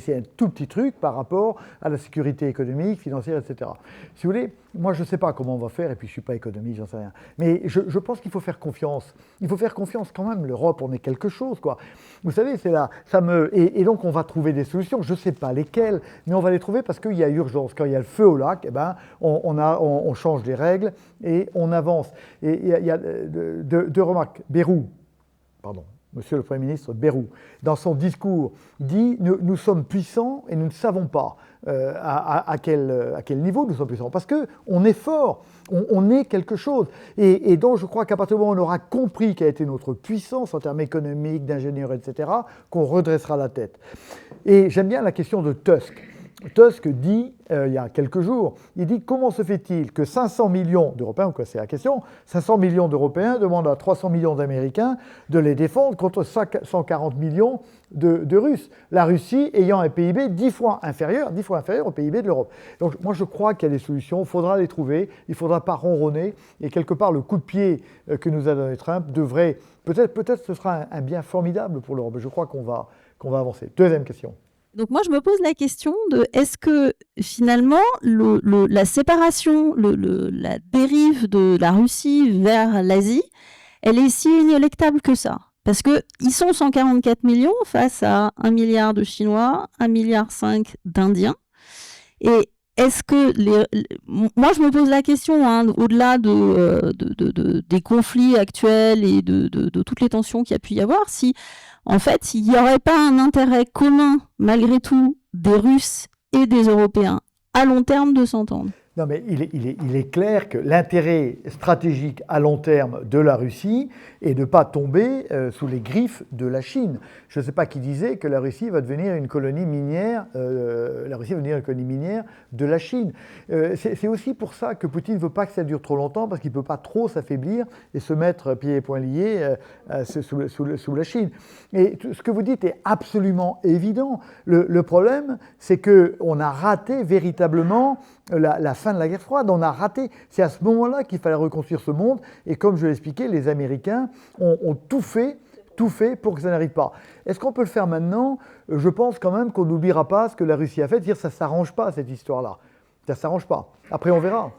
c'est un tout petit truc par rapport à la sécurité économique, financière, etc. Si vous voulez, moi, je ne sais pas comment on va faire, et puis je ne suis pas économiste, j'en sais rien. Mais je pense qu'il faut faire confiance. Il faut faire confiance quand même. L'Europe, on est quelque chose, quoi. Vous savez, c'est là, et donc on va trouver des solutions. Je ne sais pas lesquelles, mais on va les trouver parce qu'il y a urgence. Quand il y a le feu au lac, eh ben, on change les règles et on avance. Et il y a deux remarques. Monsieur le Premier ministre Bayrou, dans son discours, dit « Nous sommes puissants et nous ne savons pas à quel niveau nous sommes puissants. » Parce qu'on est fort, on est quelque chose. Et donc je crois qu'à partir du moment où on aura compris quelle était notre puissance en termes économiques, d'ingénieurs, etc., qu'on redressera la tête. Et j'aime bien la question de Tusk. Tusk dit, il y a quelques jours, il dit comment se fait-il que 500 millions d'Européens, c'est la question, 500 millions d'Européens demandent à 300 millions d'Américains de les défendre contre 140 millions de Russes. La Russie ayant un PIB 10 fois inférieur au PIB de l'Europe. Donc moi je crois qu'il y a des solutions, il faudra les trouver, il ne faudra pas ronronner, et quelque part le coup de pied que nous a donné Trump devrait, peut-être ce sera un bien formidable pour l'Europe. Je crois qu'on va avancer. Deuxième question. Donc moi, je me pose la question de est-ce que finalement, la séparation, la dérive de la Russie vers l'Asie, elle est si inéluctable que ça? Parce qu'ils sont 144 millions face à 1 milliard de Chinois, 1,5 milliard d'Indiens. Et est-ce que moi, je me pose la question, hein, au-delà des conflits actuels et de toutes les tensions qu'il y a pu y avoir, si en fait, il n'y aurait pas un intérêt commun, malgré tout, des Russes et des Européens, à long terme, de s'entendre. Non, mais il est clair que l'intérêt stratégique à long terme de la Russie est de ne pas tomber sous les griffes de la Chine. Je ne sais pas qui disait que la Russie va devenir une colonie minière, de la Chine. C'est aussi pour ça que Poutine ne veut pas que ça dure trop longtemps, parce qu'il ne peut pas trop s'affaiblir et se mettre pieds et poings liés sous la Chine. Et ce que vous dites est absolument évident. Le problème, c'est qu'on a raté véritablement la fin de la guerre froide. On a raté. C'est à ce moment-là qu'il fallait reconstruire ce monde. Et comme je l'ai expliqué, les Américains ont tout fait pour que ça n'arrive pas. Est-ce qu'on peut le faire maintenant? Je pense quand même qu'on n'oubliera pas ce que la Russie a fait, dire que ça ne s'arrange pas, cette histoire-là. Ça ne s'arrange pas. Après, on verra.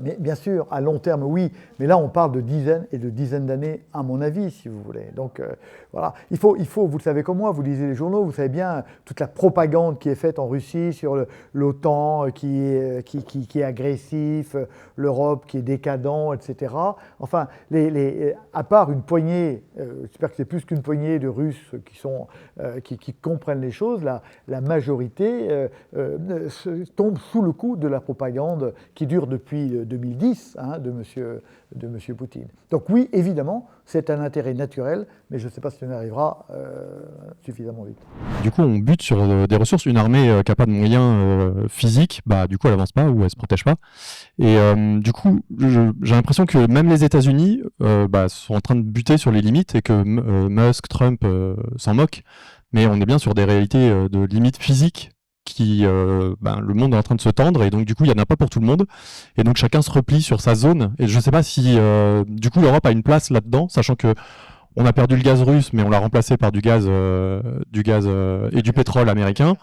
Mais bien sûr, à long terme, oui. Mais là, on parle de dizaines et de dizaines d'années, à mon avis, si vous voulez. Donc, voilà. Il faut, vous le savez comme moi, vous lisez les journaux, vous savez bien toute la propagande qui est faite en Russie sur l'OTAN qui est agressif, l'Europe qui est décadent, etc. Enfin, à part une poignée, j'espère que c'est plus qu'une poignée de Russes qui comprennent les choses, la majorité tombe sous le coup de la propagande qui dure depuis 2010 de M. Poutine. Donc oui, évidemment, c'est un intérêt naturel, mais je ne sais pas si on arrivera suffisamment vite. Du coup, on bute sur des ressources. Une armée qui n'a pas de moyens physiques, du coup, elle n'avance pas ou elle ne se protège pas. Et du coup, j'ai l'impression que même les États-Unis sont en train de buter sur les limites et que Musk, Trump s'en moquent. Mais on est bien sur des réalités de limites physiques le monde est en train de se tendre et donc du coup il n'y en a pas pour tout le monde et donc chacun se replie sur sa zone et je ne sais pas si du coup l'Europe a une place là-dedans, sachant que on a perdu le gaz russe mais on l'a remplacé par du gaz et du pétrole américain.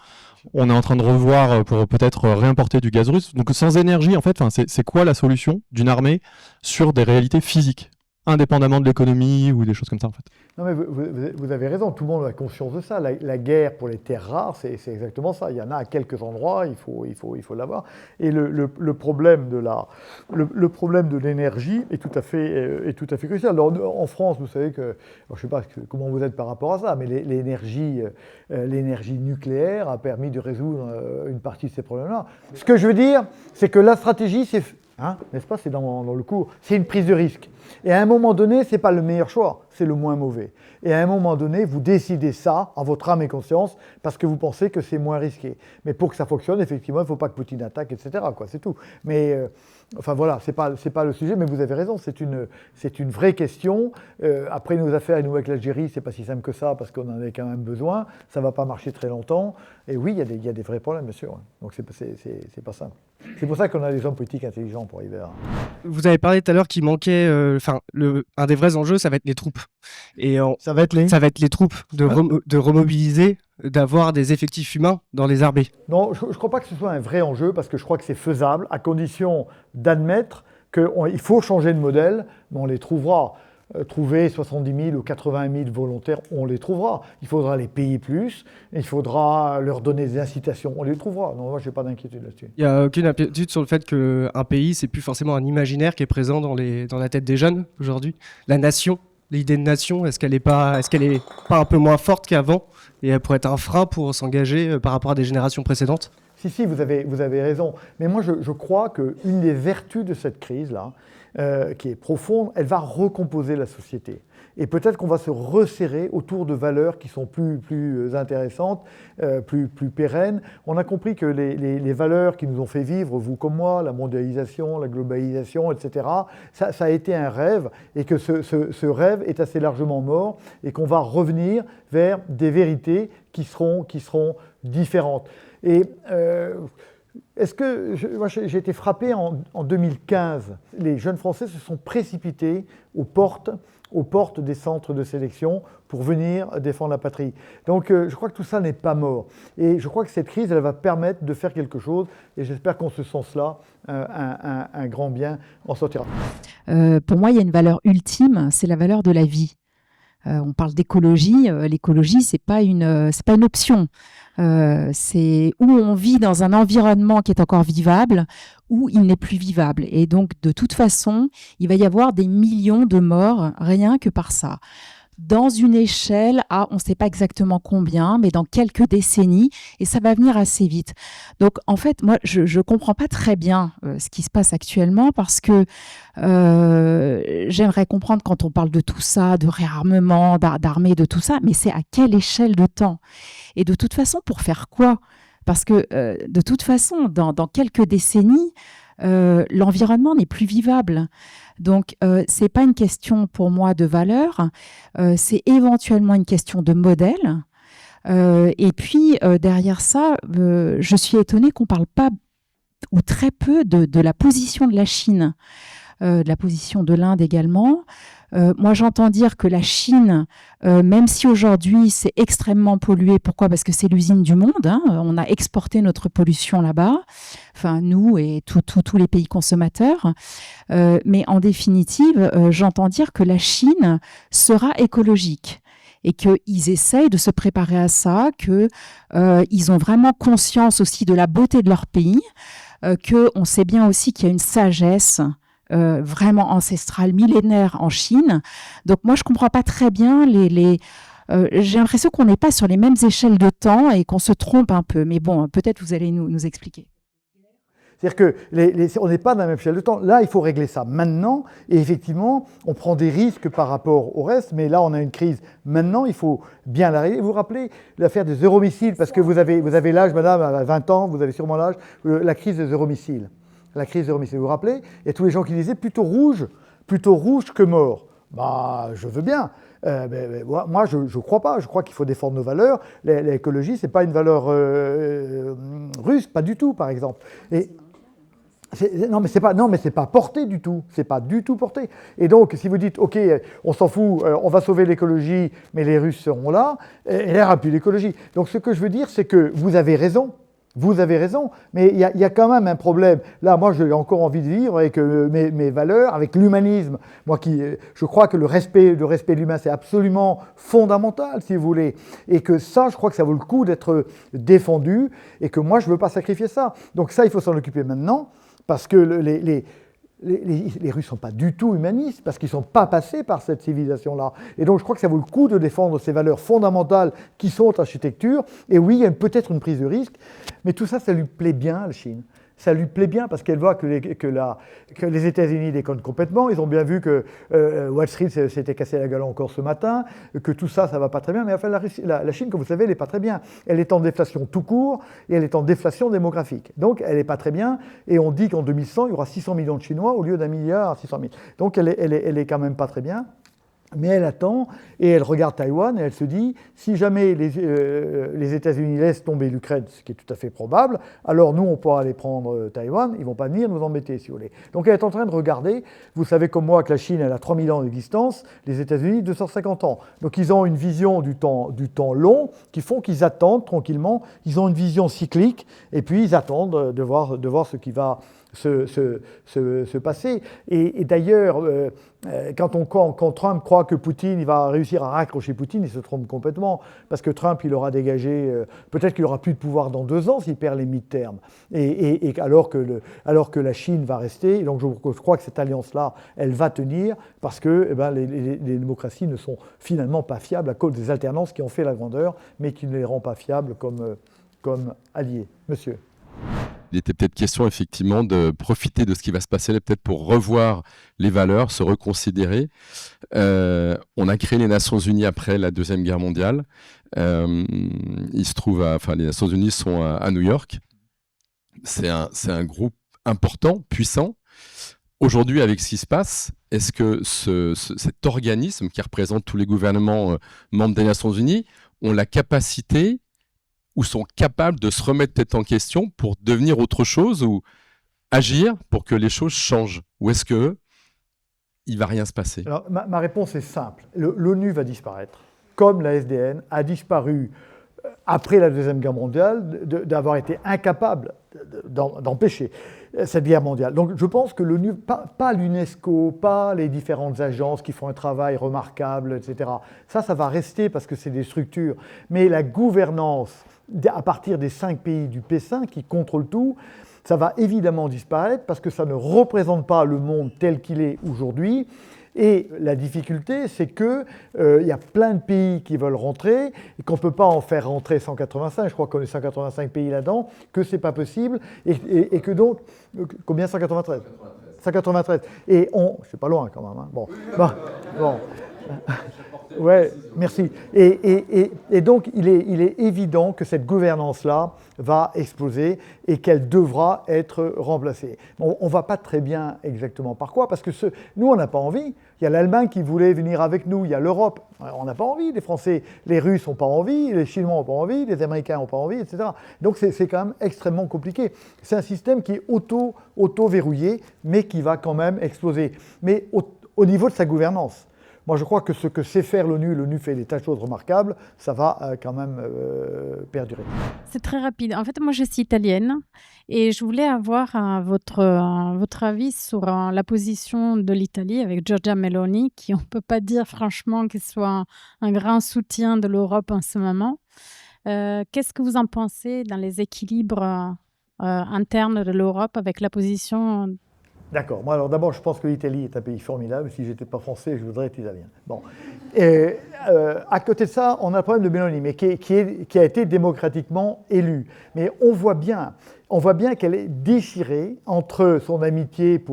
On est en train de revoir pour peut-être réimporter du gaz russe. Donc sans énergie en fait, c'est quoi la solution d'une armée sur des réalités physiques indépendamment de l'économie ou des choses comme ça en fait. Non mais vous avez raison, tout le monde a conscience de ça. La guerre pour les terres rares, c'est exactement ça. Il y en a à quelques endroits, il faut l'avoir. Et le problème de l'énergie est tout à fait crucial. Alors, en France, vous savez que, je ne sais pas comment vous êtes par rapport à ça, mais l'énergie nucléaire a permis de résoudre une partie de ces problèmes-là. Ce que je veux dire, c'est que la stratégie, c'est, n'est-ce pas, c'est dans le cours, c'est une prise de risque. Et à un moment donné, ce n'est pas le meilleur choix, c'est le moins mauvais. Et à un moment donné, vous décidez ça en votre âme et conscience parce que vous pensez que c'est moins risqué. Mais pour que ça fonctionne, effectivement, il ne faut pas que Poutine attaque, etc. C'est tout. Mais enfin voilà, c'est pas le sujet, mais vous avez raison, c'est une vraie question. Après nos affaires et nous avec l'Algérie, c'est pas si simple que ça parce qu'on en a quand même besoin. Ça ne va pas marcher très longtemps. Et oui, il y a des vrais problèmes, bien sûr. Donc c'est pas simple. C'est pour ça qu'on a des hommes politiques intelligents pour arriver à... Vous avez parlé tout à l'heure qu'il manquait, un des vrais enjeux, ça va être les troupes. Et ça va être les troupes, de remobiliser, d'avoir des effectifs humains dans les armées. Non, je ne crois pas que ce soit un vrai enjeu parce que je crois que c'est faisable à condition d'admettre qu'il faut changer de modèle, mais on les trouvera. Trouver 70 000 ou 80 000 volontaires, on les trouvera. Il faudra les payer plus, il faudra leur donner des incitations, on les trouvera. Non, moi, je n'ai pas d'inquiétude là-dessus. Il n'y a aucune inquiétude sur le fait qu'un pays, c'est plus forcément un imaginaire qui est présent dans la tête des jeunes aujourd'hui. La nation, l'idée de nation, est-ce qu'elle est pas un peu moins forte qu'avant et elle pourrait être un frein pour s'engager par rapport à des générations précédentes ? Si, vous avez raison. Mais moi, je crois qu'une des vertus de cette crise-là, qui est profonde, elle va recomposer la société. Et peut-être qu'on va se resserrer autour de valeurs qui sont plus intéressantes, plus pérennes. On a compris que les valeurs qui nous ont fait vivre, vous comme moi, la mondialisation, la globalisation, etc., ça a été un rêve, et que ce rêve est assez largement mort, et qu'on va revenir vers des vérités qui seront différentes. Et moi, j'ai été frappé en 2015. Les jeunes Français se sont précipités aux portes des centres de sélection pour venir défendre la patrie. Donc je crois que tout ça n'est pas mort. Et je crois que cette crise, elle va permettre de faire quelque chose. Et j'espère qu'en ce sens-là, un grand bien en sortira. Pour moi, il y a une valeur ultime, c'est la valeur de la vie. On parle d'écologie. L'écologie, c'est pas une option. C'est où on vit dans un environnement qui est encore vivable, ou il n'est plus vivable. Et donc, de toute façon, il va y avoir des millions de morts rien que par ça. Dans une échelle à, on ne sait pas exactement combien, mais dans quelques décennies, et ça va venir assez vite. Donc, en fait, moi, je ne comprends pas très bien ce qui se passe actuellement, parce que j'aimerais comprendre quand on parle de tout ça, de réarmement, d'armée, de tout ça, mais c'est à quelle échelle de temps? Et de toute façon, pour faire quoi? Parce que, de toute façon, dans quelques décennies, l'environnement n'est plus vivable. Donc, ce n'est pas une question pour moi de valeur, c'est éventuellement une question de modèle. Et puis, derrière ça, je suis étonnée qu'on ne parle pas ou très peu de la position de la Chine, de la position de l'Inde également. Moi, j'entends dire que la Chine, même si aujourd'hui c'est extrêmement pollué, pourquoi? Parce que c'est l'usine du monde, hein, on a exporté notre pollution là-bas, enfin nous et tous les pays consommateurs, mais en définitive, j'entends dire que la Chine sera écologique et qu'ils essayent de se préparer à ça, qu'ils ont vraiment conscience aussi de la beauté de leur pays, qu'on sait bien aussi qu'il y a une sagesse vraiment ancestrale, millénaire en Chine. Donc moi, je ne comprends pas très bien j'ai l'impression qu'on n'est pas sur les mêmes échelles de temps et qu'on se trompe un peu. Mais bon, peut-être vous allez nous expliquer. C'est-à-dire qu'on n'est pas dans la même échelle de temps. Là, il faut régler ça maintenant. Et effectivement, on prend des risques par rapport au reste. Mais là, on a une crise. Maintenant, il faut bien la régler. Vous vous rappelez l'affaire des euromissiles? Parce que vous avez l'âge, madame, à 20 ans, vous avez sûrement l'âge, la crise des euromissiles. La crise des euromissiles, vous vous rappelez? Il y a tous les gens qui disaient plutôt rouge que mort. Bah, je veux bien. Moi, je ne crois pas. Je crois qu'il faut défendre nos valeurs. L'écologie, ce n'est pas une valeur russe, pas du tout, par exemple. Non, mais c'est pas porté du tout. C'est pas du tout porté. Et donc, si vous dites, OK, on s'en fout, on va sauver l'écologie, mais les Russes seront là, il n'y aura plus d'écologie. Donc, ce que je veux dire, c'est que vous avez raison. Vous avez raison, mais il y a quand même un problème. Là, moi, j'ai encore envie de vivre avec mes valeurs, avec l'humanisme. Moi, je crois que le respect de l'humain, c'est absolument fondamental, si vous voulez. Et que ça, je crois que ça vaut le coup d'être défendu, et que moi, je ne veux pas sacrifier ça. Donc ça, il faut s'en occuper maintenant, parce que les Russes ne sont pas du tout humanistes, parce qu'ils ne sont pas passés par cette civilisation-là. Et donc, je crois que ça vaut le coup de défendre ces valeurs fondamentales qui sont l'architecture. Et oui, il y a peut-être une prise de risque, mais tout ça, ça lui plaît bien à la Chine. Ça lui plaît bien parce qu'elle voit que les États-Unis déconnent complètement. Ils ont bien vu que Wall Street s'était cassé la gueule encore ce matin, que tout ça, ça ne va pas très bien. Mais enfin, la Chine, comme vous savez, elle n'est pas très bien. Elle est en déflation tout court et elle est en déflation démographique. Donc, elle n'est pas très bien. Et on dit qu'en 2100, il y aura 600 millions de Chinois au lieu d'1 milliard 600 000. Donc, elle est quand même pas très bien. Mais elle attend et elle regarde Taïwan et elle se dit, si jamais les États-Unis laissent tomber l'Ukraine, ce qui est tout à fait probable, alors nous, on pourra aller prendre Taïwan, ils ne vont pas venir nous embêter, si vous voulez. Donc elle est en train de regarder, vous savez comme moi que la Chine, elle a 3000 ans d'existence, les États-Unis, 250 ans. Donc ils ont une vision du temps long qui font qu'ils attendent tranquillement, ils ont une vision cyclique et puis ils attendent de voir ce qui va se passer. Et d'ailleurs, quand Trump croit que Poutine il va réussir à raccrocher Poutine, il se trompe complètement. Parce que Trump, il aura dégagé, peut-être qu'il n'aura plus de pouvoir dans 2 ans s'il perd les mi-termes. Et alors que la Chine va rester. Et donc je crois que cette alliance-là, elle va tenir parce que les démocraties ne sont finalement pas fiables à cause des alternances qui ont fait la grandeur, mais qui ne les rend pas fiables comme alliés. Monsieur. Il était peut-être question effectivement de profiter de ce qui va se passer là, peut-être pour revoir les valeurs, se reconsidérer. On a créé les Nations Unies après la Deuxième Guerre mondiale. Il se trouve, les Nations Unies sont à New York. C'est un groupe important, puissant. Aujourd'hui, avec ce qui se passe, est-ce que cet organisme qui représente tous les gouvernements membres des Nations Unies ont la capacité ou sont capables de se remettre peut-être en question pour devenir autre chose ou agir pour que les choses changent? Ou est-ce qu'il ne va rien se passer? Alors, ma réponse est simple. L'ONU va disparaître, comme la SDN a disparu après la Deuxième Guerre mondiale, d'avoir été incapable d'empêcher cette guerre mondiale. Donc je pense que l'ONU, pas l'UNESCO, pas les différentes agences qui font un travail remarquable, etc. Ça va rester parce que c'est des structures. Mais la gouvernance, à partir des 5 pays du P5 qui contrôlent tout, ça va évidemment disparaître parce que ça ne représente pas le monde tel qu'il est aujourd'hui. Et la difficulté, c'est qu'il y a plein de pays qui veulent rentrer et qu'on ne peut pas en faire rentrer 185, je crois qu'on est 185 pays là-dedans, que ce n'est pas possible et que donc... Combien? 193 193. Et c'est pas loin quand même. Hein. Bon. Ouais, merci. Et donc, il est évident que cette gouvernance-là va exploser et qu'elle devra être remplacée. On ne va pas très bien exactement par quoi, parce que nous, on n'a pas envie. Il y a l'Allemagne qui voulait venir avec nous, il y a l'Europe. On n'a pas envie, les Français, les Russes n'ont pas envie, les Chinois n'ont pas envie, les Américains n'ont pas envie, etc. Donc, c'est quand même extrêmement compliqué. C'est un système qui est auto-verrouillé, mais qui va quand même exploser. Mais au niveau de sa gouvernance. Moi, je crois que ce que sait faire l'ONU fait des tas de choses remarquables, ça va quand même perdurer. C'est très rapide. En fait, moi, je suis italienne et je voulais avoir votre avis sur la position de l'Italie avec Giorgia Meloni, qui on ne peut pas dire franchement qu'il soit un grand soutien de l'Europe en ce moment. Qu'est-ce que vous en pensez dans les équilibres internes de l'Europe avec la position? D'accord. Moi, alors d'abord, je pense que l'Italie est un pays formidable. Si je n'étais pas français, je voudrais être italien. Bon. À côté de ça, on a le problème de Meloni, mais qui a été démocratiquement élu. Mais on voit bien qu'elle est déchirée entre son amitié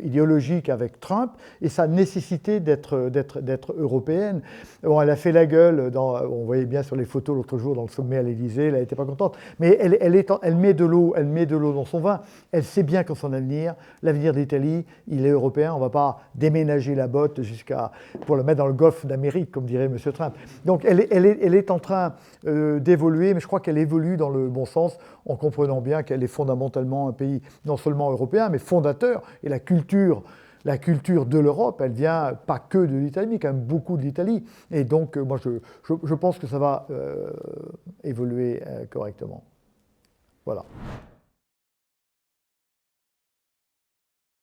idéologique avec Trump et sa nécessité d'être européenne. Bon, elle a fait la gueule, on voyait bien sur les photos l'autre jour dans le sommet à l'Élysée, elle n'était pas contente, mais elle met de l'eau dans son vin. Elle sait bien que son l'avenir de l'Italie, il est européen. On ne va pas déménager la botte pour le mettre dans le golfe d'Amérique, comme dirait M. Trump. Donc elle est en train d'évoluer, mais je crois qu'elle évolue dans le bon sens en comprenant bien qu'elle est fondamentalement un pays non seulement européen, mais fondateur. Et la culture de l'Europe, elle vient pas que de l'Italie, mais quand même beaucoup de l'Italie. Et donc, moi, je pense que ça va évoluer correctement. Voilà.